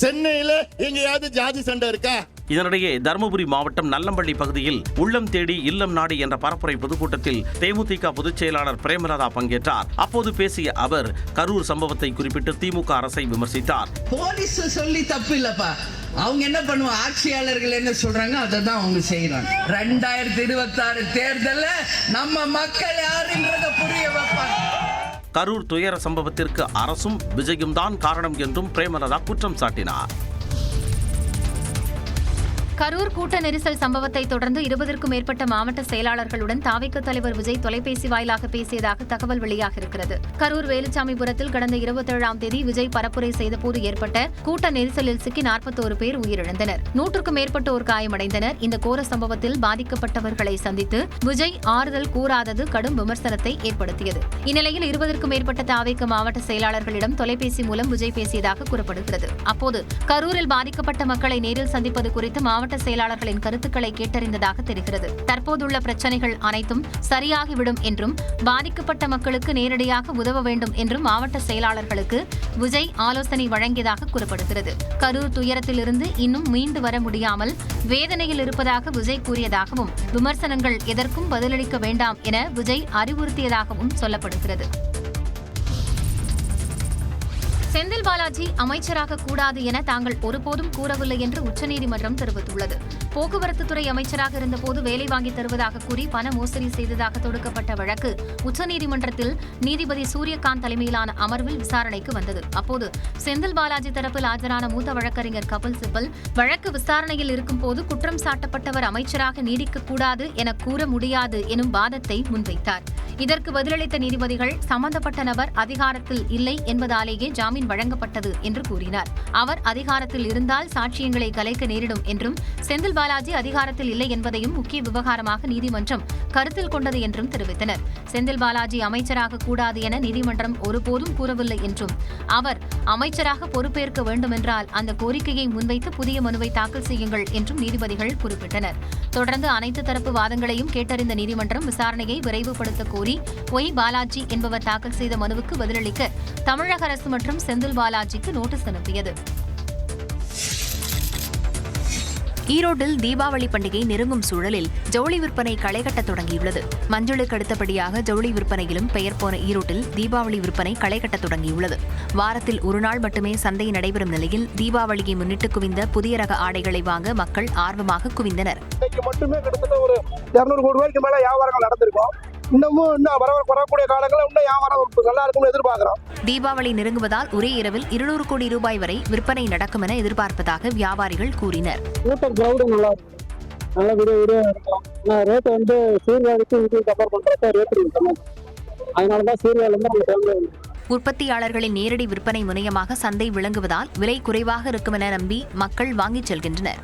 சென்னையில எங்கேயாவது ஜாதி சண்டை இருக்கா? இதனிடையே தருமபுரி மாவட்டம் நல்லம்பள்ளி பகுதியில் உள்ளம் தேடி இல்லம் நாடி என்ற பரப்புரை பொதுக்கூட்டத்தில் தேமுதிக பொதுச் செயலாளர் பிரேமலதா பங்கேற்றார். அப்போது பேசிய அவர் கரூர் சம்பவத்தை குறிப்பிட்டு திமுக அரசை விமர்சித்தார். போலீஸ் சொல்லி தப்பு இல்லப்பா, அவங்க என்ன பண்ணுவாங்க, ஆட்சியாளர்கள் என்ன சொல்றாங்க அதை தான் அவங்க செய்யறாங்க. 2026 தேர்தல்ல நம்ம மக்கள் யாருன்றத புரிய வைப்பாங்க. கரூர் துயர சம்பவத்திற்கு அரசும் விஜயும் தான் காரணம் என்றும் பிரேமலதா குற்றம் சாட்டினார். கரூர் கூட்ட நெரிசல் சம்பவத்தை தொடர்ந்து 20க்கும் மேற்பட்ட மாவட்ட செயலாளர்களுடன் தாவேக தலைவர் விஜய் தொலைபேசி வாயிலாக பேசியதாக தகவல் வெளியாகியிருக்கிறது. கரூர் வேலுச்சாமிபுரத்தில் கடந்த 27ஆம் தேதி விஜய் பரப்புரை செய்தபோது ஏற்பட்ட கூட்ட நெரிசலில் சிக்கி 41 பேர் உயிரிழந்தனர். 100க்கும் மேற்பட்டோர் காயமடைந்தனர். இந்த கோர சம்பவத்தில் பாதிக்கப்பட்டவர்களை சந்தித்து விஜய் ஆறுதல் கூறாதது கடும் விமர்சனத்தை ஏற்படுத்தியது. இந்நிலையில் 20க்கும் மேற்பட்ட தாவேக மாவட்ட செயலாளர்களிடம் தொலைபேசி மூலம் விஜய் பேசியதாக கூறப்படுகிறது. அப்போது கரூரில் பாதிக்கப்பட்ட மக்களை நேரில் சந்திப்பது குறித்து மாவட்ட செயலாளர்களின் கருத்துக்களை கேட்டறிந்ததாக தெரிகிறது. தற்போதுள்ள பிரச்சனைகள் அனைத்தும் சரியாகிவிடும் என்றும் பாதிக்கப்பட்ட மக்களுக்கு நேரடியாக உதவ வேண்டும் என்றும் மாவட்ட செயலாளர்களுக்கு விஜய் ஆலோசனை வழங்கியதாக கூறப்படுகிறது. கரூர் துயரத்திலிருந்து இன்னும் மீண்டு வர முடியாமல் வேதனையில் இருப்பதாக விஜய் கூறியதாகவும், விமர்சனங்கள் எதற்கும் பதிலளிக்க வேண்டாம் என விஜய் அறிவுறுத்தியதாகவும் சொல்லப்படுகிறது. செந்தில் பாலாஜி அமைச்சராக கூடாது என தாங்கள் ஒருபோதும் கூறவில்லை என்று உச்சநீதிமன்றம் தெரிவித்துள்ளது. போக்குவரத்து துறை அமைச்சராக இருந்தபோது வேலை வாங்கி தருவதாக கூறி பண மோசடி செய்ததாக தொடுக்கப்பட்ட வழக்கு உச்சநீதிமன்றத்தில் நீதிபதி சூரியகாந்த் தலைமையிலான அமர்வில் விசாரணைக்கு வந்தது. அப்போது செந்தில் பாலாஜி தரப்பில் ஆஜரான மூத்த வழக்கறிஞர் கபில் சிபல் வழக்கு விசாரணையில் இருக்கும்போது குற்றம் சாட்டப்பட்டவர் அமைச்சராக நீடிக்கக்கூடாது என கூற முடியாது எனும் வாதத்தை முன்வைத்தார். இதற்கு பதிலளித்த நீதிபதிகள் சம்பந்தப்பட்ட நபர் அதிகாரத்தில் இல்லை என்பதாலேயே ஜாமீன் வழங்கப்பட்டது என்று கூறினார். அவர் அதிகாரத்தில் இருந்தால் சாட்சியங்களை கலைக்க நேரிடும் என்றும் செந்தில் பாலாஜி அதிகாரத்தில் இல்லை என்பதையும் முக்கிய விவகாரமாக நீதிமன்றம் கருத்தில் கொண்டது என்றும் தெரிவித்தனர். செந்தில் பாலாஜி அமைச்சராக கூடாது என நீதிமன்றம் ஒருபோதும் கூறவில்லை என்றும் அவர் அமைச்சராக பொறுப்பேற்க வேண்டுமென்றால் அந்த கோரிக்கையை முன்வைத்து புதிய மனுவை தாக்கல் செய்யுங்கள் என்றும் நீதிபதிகள் குறிப்பிட்டனர். தொடர்ந்து அனைத்து தரப்பு வாதங்களையும் கேட்டறிந்த நீதிமன்றம் விசாரணையை விரைவுபடுத்த கோரி ஒய் பாலாஜி என்பவர் தாக்கல் செய்த மனுவுக்கு பதிலளிக்க தமிழக அரசு மற்றும் செந்தில் பாலாஜிக்கு நோட்டீஸ் அனுப்பியது. ஈரோட்டில் தீபாவளி பண்டிகை நெருங்கும் சூழலில் ஜவுளி விற்பனை களைகட்ட தொடங்கியுள்ளது. மஞ்சளுக்கு அடுத்தபடியாக ஜவுளி விற்பனையிலும் பெயர் போன ஈரோட்டில் தீபாவளி விற்பனை களைகட்ட தொடங்கியுள்ளது. வாரத்தில் ஒரு நாள் மட்டுமே சந்தை நடைபெறும் நிலையில் தீபாவளியை முன்னிட்டு குவிந்த புதிய ரக ஆடைகளை வாங்க மக்கள் ஆர்வமாக குவிந்தனர். மட்டுமே கிட்டத்தட்ட ஒரு 200 கோடி ரூபாய்க்கு மேல வியாபாரங்கள் நடந்திருக்கும். இன்னும் வரக்கூடிய காலங்களில் இன்னும் வியாபாரம் நல்லா இருக்கும்னு எதிர்பார்க்கிறோம். தீபாவளி நெருங்குவதால் ஒரே இரவில் 200 கோடி ரூபாய் வரை விற்பனை நடக்கும் என எதிர்பார்ப்பதாக வியாபாரிகள் கூறினர். நல்லா இருக்கும். ரேட் வந்து சீர்காழிக்கு இது கம்பேர் பண்றப்ப ரேட் இருக்கும். அதனாலதான் சீர்காழி உற்பத்தியாளர்களின் நேரடி விற்பனை முனையமாக சந்தை விளங்குவதால் விலை குறைவாக இருக்கும் என நம்பி மக்கள் வாங்கிச் செல்கின்றனர்.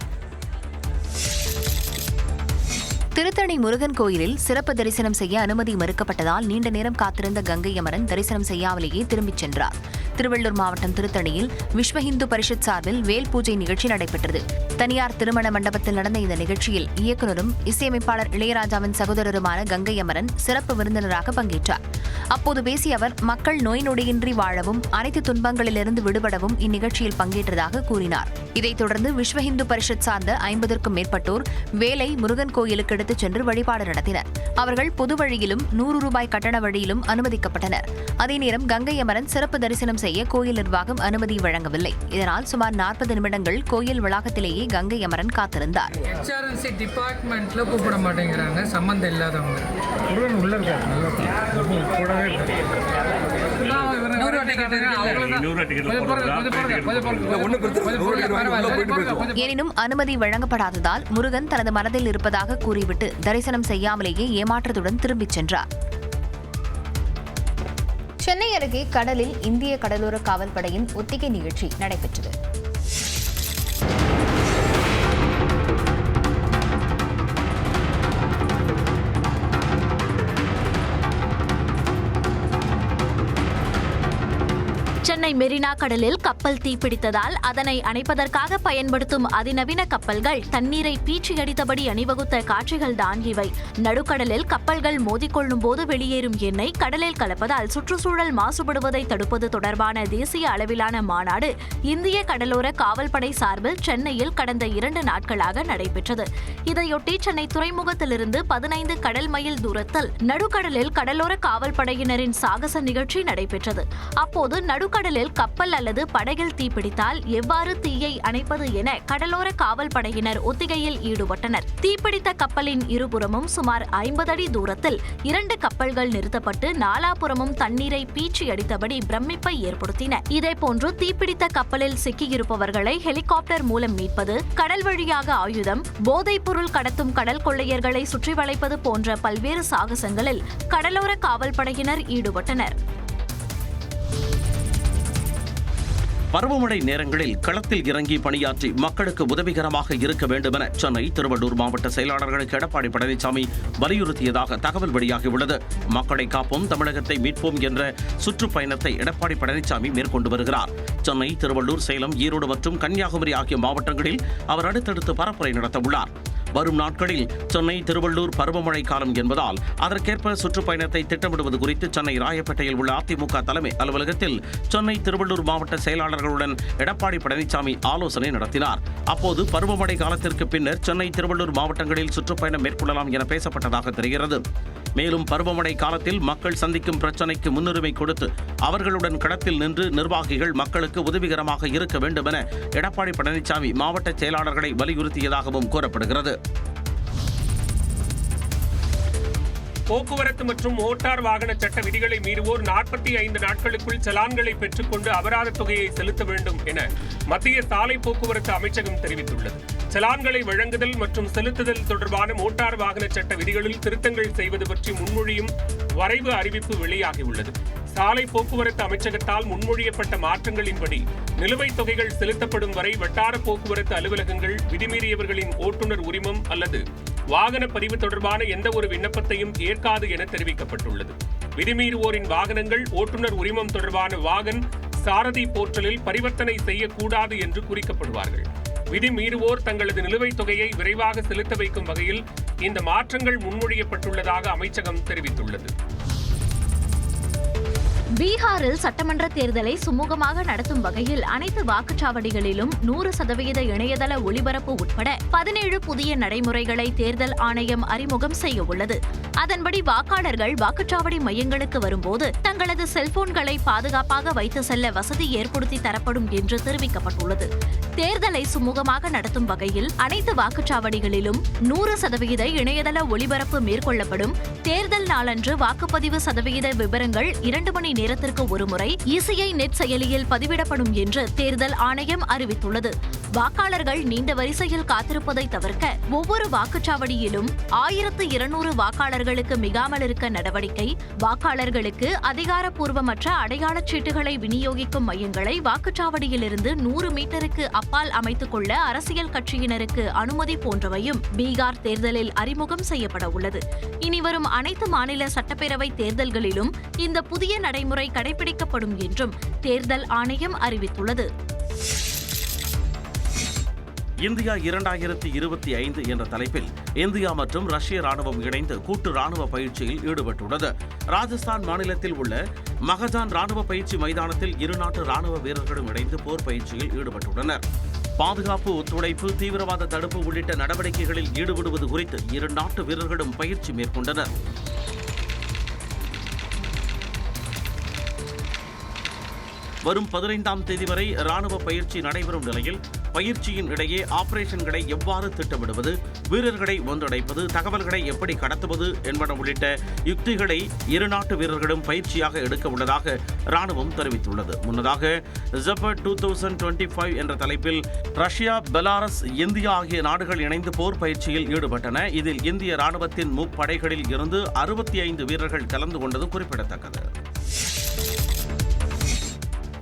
திருத்தணி முருகன் கோயிலில் சிறப்பு தரிசனம் செய்ய அனுமதி மறுக்கப்பட்டதால் நீண்ட நேரம் காத்திருந்த கங்கை அமரன் தரிசனம் செய்யாமலேயே திரும்பிச் சென்றார். திருவள்ளூர் மாவட்டம் திருத்தணியில் விஸ்வ இந்து பரிஷத் சார்பில் வேல் பூஜை நிகழ்ச்சி நடைபெற்றது. தனியார் திருமண மண்டபத்தில் நடந்த இந்த நிகழ்ச்சியில் இயக்குநரும் இசையமைப்பாளர் இளையராஜாவின் சகோதரருமான கங்கை அமரன் சிறப்பு விருந்தினராக பங்கேற்றார். அப்போது பேசிய அவர் மக்கள் நோய் நொடியின்றி வாழவும் அனைத்து துன்பங்களிலிருந்து விடுபடவும் இந்நிகழ்ச்சியில் பங்கேற்றதாக கூறினார். இதைத் தொடர்ந்து விஸ்வ இந்து பரிஷத் சார்ந்த 50க்கும் மேற்பட்டோர் வேலை முருகன் கோயிலுக்கு எடுத்துச் சென்று வழிபாடு நடத்தினர். அவர்கள் பொது வழியிலும் 100 ரூபாய் கட்டண வழியிலும் அனுமதிக்கப்பட்டனர். அதே நேரம் கங்கை அமரன் சிறப்பு தரிசனம் செய்ய கோயில் நிர்வாகம் அனுமதி வழங்கவில்லை. இதனால் சுமார் 40 நிமிடங்கள் கோயில் வளாகத்திலேயே கங்கை அமரன் காத்திருந்தார். டிபார்ட்மெண்ட்ல கூப்பிட மாட்டேங்கிறாங்க, சம்பந்தம் இல்லாதவங்க. உள்ள எனினும் அனுமதி வழங்கப்படாததால் முருகன் தனது மனதில் இருப்பதாக கூறிவிட்டு தரிசனம் செய்யாமலேயே ஏமாற்றத்துடன் திரும்பிச் சென்றார். சென்னை அருகே கடலில் இந்திய கடலோர காவல்படையின் ஒத்திகை நிகழ்ச்சி நடைபெற்றது. சென்னை மெரினா கடலில் கப்பல் தீப்பிடித்ததால் அதனை அணைப்பதற்காக பயன்படுத்தும் அதிநவீன கப்பல்கள் தண்ணீரை பீச்சியடித்தபடி அணிவகுத்த காட்சிகள்தான் இவை. நடுக்கடலில் கப்பல்கள் மோதிக்கொள்ளும் போது வெளியேறும் எண்ணெய் கடலில் கலப்பதால் சுற்றுச்சூழல் மாசுபடுவதை தடுப்பது தொடர்பான தேசிய அளவிலான மாநாடு இந்திய கடலோர காவல்படை சார்பில் சென்னையில் கடந்த 2 நாட்களாக நடைபெற்றது. இதையொட்டி சென்னை துறைமுகத்திலிருந்து 15 கடல் மைல் தூரத்தில் நடுக்கடலில் கடலோர காவல்படையினரின் சாகச நிகழ்ச்சி நடைபெற்றது. அப்போது நடுக்கடலில் கப்பல் அல்லது படகில் தீப்பிடித்தால் எவ்வாறு தீயை அணைப்பது என கடலோர காவல் படையினர் ஒத்திகையில் ஈடுபட்டனர். தீப்பிடித்த கப்பலின் இருபுறமும் சுமார் 50 அடி தூரத்தில் 2 கப்பல்கள் நிறுத்தப்பட்டு நாலாபுறமும் தண்ணீரை பீச்சி அடித்தபடி பிரமிப்பை ஏற்படுத்தின. இதேபோன்று தீப்பிடித்த கப்பலில் சிக்கியிருப்பவர்களை ஹெலிகாப்டர் மூலம் மீட்பது, கடல் வழியாக ஆயுதம், போதைப் பொருள் கடத்தும் கடல் கொள்ளையர்களை சுற்றி வளைப்பது போன்ற பல்வேறு சாகசங்களில் கடலோர காவல் படையினர் ஈடுபட்டனர். பருவமழை நேரங்களில் களத்தில் இறங்கி பணியாற்றி மக்களுக்கு உதவிகரமாக இருக்க வேண்டும் என சென்னை திருவள்ளூர் மாவட்ட செயலாளர்களுக்கு எடப்பாடி பழனிசாமி வலியுறுத்தியதாக தகவல் வெளியாகியுள்ளது. மக்களை காப்போம், தமிழகத்தை மீட்போம் என்ற சுற்றுப்பயணத்தை எடப்பாடி பழனிசாமி மேற்கொண்டு வருகிறார். சென்னை, திருவள்ளூர், சேலம், ஈரோடு மற்றும் கன்னியாகுமரி ஆகிய மாவட்டங்களில் அவர் அடுத்தடுத்து பரப்புரை நடத்தவுள்ளார். வரும் நாட்களில் சென்னை, திருவள்ளூர் பருவமழை காலம் என்பதால் அதற்கேற்ப சுற்றுப்பயணத்தை திட்டமிடுவது குறித்து சென்னை ராயப்பேட்டையில் உள்ள அதிமுக தலைமை அலுவலகத்தில் சென்னை, திருவள்ளூர் மாவட்ட செயலாளர்களுடன் எடப்பாடி பழனிசாமி ஆலோசனை நடத்தினார். அப்போது பருவமழை காலத்திற்கு பின்னர் சென்னை, திருவள்ளூர் மாவட்டங்களில் சுற்றுப்பயணம் மேற்கொள்ளலாம் என பேசப்பட்டதாக தெரிகிறது. மேலும் பருவமழை காலத்தில் மக்கள் சந்திக்கும் பிரச்சினைக்கு முன்னுரிமை கொடுத்து அவர்களுடன் களத்தில் நின்று நிர்வாகிகள் மக்களுக்கு உதவிகரமாக இருக்க வேண்டும் என எடப்பாடி பழனிசாமி மாவட்ட செயலாளர்களை வலியுறுத்தியதாகவும் கூறப்படுகிறது. போக்குவரத்து மற்றும் மோட்டார் வாகன சட்ட விதிகளை மீறுவோர் 45 நாட்களுக்குள் சலான்களை பெற்றுக்கொண்டு அபராத தொகையை செலுத்த வேண்டும் என மத்திய சாலை போக்குவரத்து அமைச்சகம் தெரிவித்துள்ளது. சலான்களை வழங்குதல் மற்றும் செலுத்துதல் தொடர்பான மோட்டார் வாகன சட்ட விதிகளில் திருத்தங்கள் செய்வது பற்றி முன்மொழியும் வரைவு அறிவிப்பு வெளியாகியுள்ளது. சாலை போக்குவரத்து அமைச்சகத்தால் முன்மொழியப்பட்ட மாற்றங்களின்படி நிலுவைத் தொகைகள் செலுத்தப்படும் வரை வட்டார போக்குவரத்து அலுவலகங்கள் விதிமீறியவர்களின் ஓட்டுநர் உரிமம் அல்லது வாகன பதிவு தொடர்பான எந்த ஒரு விண்ணப்பத்தையும் ஏற்காது என தெரிவிக்கப்பட்டுள்ளது. விதிமீறுவோரின் வாகனங்கள் ஓட்டுநர் உரிமம் தொடர்பான வாகன் சாரதி போர்ட்டலில் பரிவர்த்தனை செய்யக்கூடாது என்று குறிக்கப்படுவார்கள். விதிமீறுவோர் தங்களது நிலுவைத் தொகையை விரைவாக செலுத்த வைக்கும் வகையில் இந்த மாற்றங்கள் முன்மொழியப்பட்டுள்ளதாக அமைச்சகம் தெரிவித்துள்ளது. பீகாரில் சட்டமன்ற தேர்தலை சுமூகமாக நடத்தும் வகையில் அனைத்து வாக்குச்சாவடிகளிலும் 100% இணையதள ஒளிபரப்பு உட்பட 17 புதிய நடைமுறைகளை தேர்தல் ஆணையம் அறிமுகம் செய்ய உள்ளது. அதன்படி வாக்காளர்கள் வாக்குச்சாவடி மையங்களுக்கு வரும்போது தங்களது செல்போன்களை பாதுகாப்பாக வைத்து செல்ல வசதி ஏற்படுத்தி தரப்படும் என்று தெரிவிக்கப்பட்டுள்ளது. தேர்தலை சுமூகமாக நடத்தும் வகையில் அனைத்து வாக்குச்சாவடிகளிலும் 100% இணையதள ஒளிபரப்பு மேற்கொள்ளப்படும். தேர்தல் நாளன்று வாக்குப்பதிவு சதவிகித விவரங்கள் 2 மணி நேரத்திற்கு ஒருமுறை இசிஐ நெட் செயலியில் பதிவிடப்படும் என்று தேர்தல் ஆணையம் அறிவித்துள்ளது. வாக்காளர்கள் நீண்ட வரிசையில் காத்திருப்பதை தவிர்க்க ஒவ்வொரு வாக்குச்சாவடியிலும் 1200 வாக்காளர்களுக்கு மிகாமல் இருக்க நடவடிக்கை. வாக்காளர்களுக்கு அதிகாரப்பூர்வமற்ற அடையாளச் சீட்டுகளை விநியோகிக்கும் மையங்களை வாக்குச்சாவடியிலிருந்து 100 மீட்டருக்கு அப்பால் அமைத்துக் கொள்ள அரசியல் கட்சியினருக்கு அனுமதி போன்றவையும் பீகார் தேர்தலில் அறிமுகம் செய்யப்பட உள்ளது. இனிவரும் அனைத்து மாநில சட்டப்பேரவை தேர்தல்களிலும் இந்த புதிய நடைமுறை கடைபிடிக்கப்படும் என்றும் தேர்தல் ஆணையம் அறிவித்துள்ளது. இந்தியா 2025 என்ற தலைப்பில் இந்தியா மற்றும் ரஷ்ய ராணுவம் இணைந்து கூட்டு ராணுவ பயிற்சியில் ஈடுபட்டுள்ளது. ராஜஸ்தான் மாநிலத்தில் உள்ள மகஜான் ராணுவ பயிற்சி மைதானத்தில் இரு நாட்டு ராணுவ வீரர்களும் இணைந்து போர் பயிற்சியில் ஈடுபட்டுள்ளனர். பாதுகாப்பு, ஒத்துழைப்பு, தீவிரவாத தடுப்பு உள்ளிட்ட நடவடிக்கைகளில் ஈடுபடுவது குறித்து இரு நாட்டு வீரர்களும் பயிற்சி மேற்கொண்டனர். வரும் 15ஆம் தேதி வரை ராணுவ பயிற்சி நடைபெறும் நிலையில் பயிற்சியின் இடையே ஆபரேஷன்களை எவ்வாறு திட்டமிடுவது, வீரர்களை ஒன்றிணைப்பது, தகவல்களை எப்படி கடத்துவது என்பன உள்ளிட்ட யுக்திகளை இரு நாட்டு வீரர்களும் பயிற்சியாக எடுக்க உள்ளதாக ராணுவம் தெரிவித்துள்ளது. முன்னதாக ஜெபர்ட் 2025 என்ற தலைப்பில் ரஷ்யா, பெலாரஸ், இந்தியா ஆகிய நாடுகள் இணைந்து போர் பயிற்சியில் ஈடுபட்டன. இதில் இந்திய ராணுவத்தின் முப்படைகளில் இருந்து 65 வீரர்கள் கலந்து கொண்டது குறிப்பிடத்தக்கது.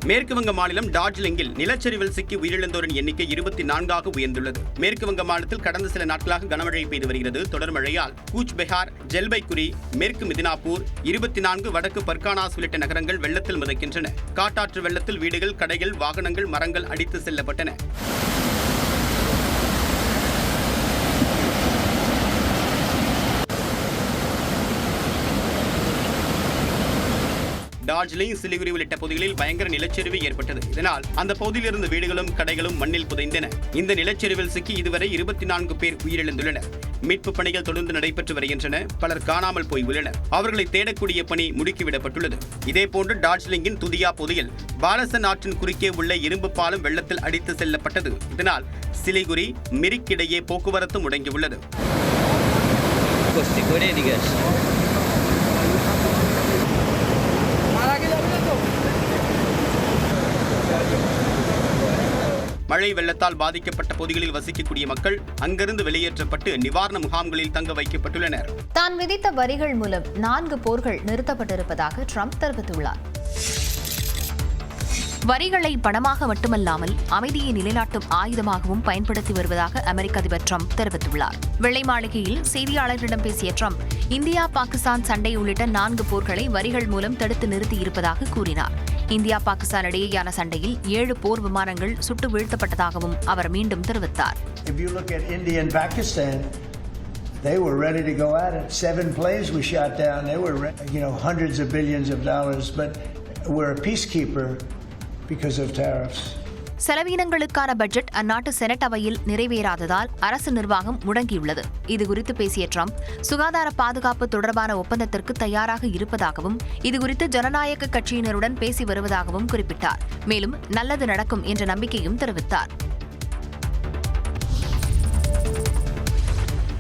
மேற்குவங்க மாநிலம் டார்ஜிலிங்கில் நிலச்சரிவில் சிக்கி உயிரிழந்தோரின் எண்ணிக்கை 24ஆக உயர்ந்துள்ளது. மேற்குவங்க மாநிலத்தில் கடந்த சில நாட்களாக கனமழை பெய்து வருகிறது. தொடர் மழையால் கூச் பெஹார், ஜல்பைகுரி, மேற்கு மிதினாப்பூர், 24 வடக்கு பர்கானாஸ் உள்ளிட்ட நகரங்கள் வெள்ளத்தில் மிதக்கின்றன. காட்டாற்று வெள்ளத்தில் வீடுகள், கடைகள், வாகனங்கள், மரங்கள் அடித்து செல்லப்பட்டன. டார்ஜிலிங், சிலிகுரி உள்ளிட்ட பகுதிகளில் பயங்கர நிலச்சரிவு ஏற்பட்டது. இதனால் அந்த பகுதியில் இருந்த வீடுகளும் கடைகளும் மண்ணில் புதைந்தன. இந்த நிலச்சரிவில் சிக்கி இதுவரை 24 பேர் உயிரிழந்துள்ளனர். மீட்பு பணிகள் தொடர்ந்து நடைபெற்று வருகின்றன. பலர் காணாமல் போய் உள்ளனர். அவர்களை தேடக்கூடிய பணி முடுக்கிவிடப்பட்டுள்ளது. இதேபோன்று டார்ஜிலிங்கின் துதியா பகுதியில் பாலசன் ஆற்றின் குறுக்கே உள்ள இரும்பு பாலம் வெள்ளத்தில் அடித்து செல்லப்பட்டது. இதனால் சிலிகுரி, மிரிக் இடையே போக்குவரத்து முடங்கியுள்ளது. மழை வெள்ளத்தால் பாதிக்கப்பட்ட பகுதிகளில் வசிக்கக்கூடிய மக்கள் அங்கிருந்து வெளியேற்றப்பட்டு நிவாரண முகாம்களில் தங்க வைக்கப்பட்டுள்ளனர். தான் விதித்த வரிகள் மூலம் 4 போர்கள் நிறுத்தப்பட்டிருப்பதாக ட்ரம்ப் தெரிவித்துள்ளார். வரிகளை பணமாக மட்டுமல்லாமல் அமைதியை நிலைநாட்டும் ஆயுதமாகவும் பயன்படுத்தி வருவதாக அமெரிக்க அதிபர் ட்ரம்ப் தெரிவித்துள்ளார். வெள்ளை மாளிகையில் செய்தியாளர்களிடம் பேசிய ட்ரம்ப், இந்தியா, பாகிஸ்தான் சண்டை உள்ளிட்ட 4 போர்களை வரிகள் மூலம் தடுத்து நிறுத்தியிருப்பதாக கூறினார். இந்தியா, பாகிஸ்தான் இடையேயான சண்டையில் 7 போர் விமானங்கள் சுட்டு வீழ்த்தப்பட்டதாகவும் அவர் மீண்டும் தெரிவித்தார். They were ready to go at it. 7 planes we shot down. They were, hundreds of billions of dollars, but we're a peacekeeper because of tariffs. செலவீனங்களுக்கான பட்ஜெட் அந்நாட்டு செனட் அவையில் நிறைவேறாததால் அரசு நிர்வாகம் முடங்கியுள்ளது. இதுகுறித்து பேசிய ட்ரம்ப் சுகாதார பாதுகாப்பு தொடர்பான ஒப்பந்தத்திற்கு தயாராக இருப்பதாகவும் இதுகுறித்து ஜனநாயக கட்சியினருடன் பேசி வருவதாகவும் குறிப்பிட்டார். மேலும் நல்லது நடக்கும் என்ற நம்பிக்கையும் தெரிவித்தார்.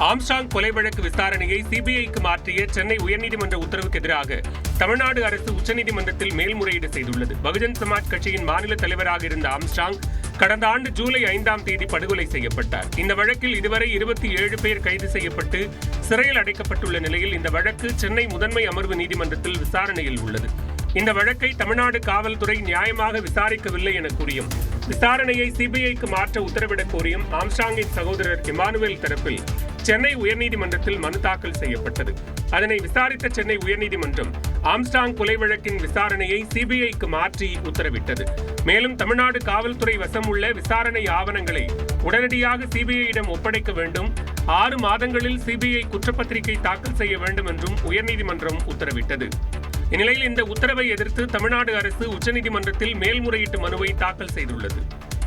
ஆம்ஸ்ட்ராங் கொலை வழக்கு விசாரணையை சிபிஐக்கு மாற்றிய சென்னை உயர்நீதிமன்ற உத்தரவுக்கு எதிராக தமிழ்நாடு அரசு உச்சநீதிமன்றத்தில் மேல்முறையீடு செய்துள்ளது. பகுஜன் சமாஜ் கட்சியின் மாநில தலைவராக இருந்த ஆம்ஸ்ட்ராங் கடந்த ஆண்டு ஜூலை 5ஆம் தேதி படுகொலை செய்யப்பட்டார். இந்த வழக்கில் இதுவரை 27 பேர் கைது செய்யப்பட்டு சிறையில் அடைக்கப்பட்டுள்ள நிலையில் இந்த வழக்கு சென்னை முதன்மை அமர்வு நீதிமன்றத்தில் விசாரணையில் உள்ளது. இந்த வழக்கை தமிழ்நாடு காவல்துறை நியாயமாக விசாரிக்கவில்லை என கூறியும் விசாரணையை சிபிஐக்கு மாற்ற உத்தரவிடக் கோரியும் ஆம்ஸ்ட்ராங்கின் சகோதரர் இமானுவேல் தரப்பில் சென்னை உயர்நீதிமன்றத்தில் மனு தாக்கல் செய்யப்பட்டது. அதனை விசாரித்த சென்னை உயர்நீதிமன்றம் ஆம்ஸ்ட்ராங் கொலை வழக்கின் விசாரணையை சிபிஐக்கு மாற்றி உத்தரவிட்டது. மேலும் தமிழ்நாடு காவல்துறை வசம் உள்ள விசாரணை ஆவணங்களை உடனடியாக சிபிஐயிடம் ஒப்படைக்க வேண்டும், 6 மாதங்களில் சிபிஐ குற்றப்பத்திரிகை தாக்கல் செய்ய வேண்டும் என்றும் உயர்நீதிமன்றம் உத்தரவிட்டது. இந்நிலையில் இந்த உத்தரவை எதிர்த்து தமிழ்நாடு அரசு உச்சநீதிமன்றத்தில் மேல்முறையீட்டு மனுவை தாக்கல் செய்துள்ளது.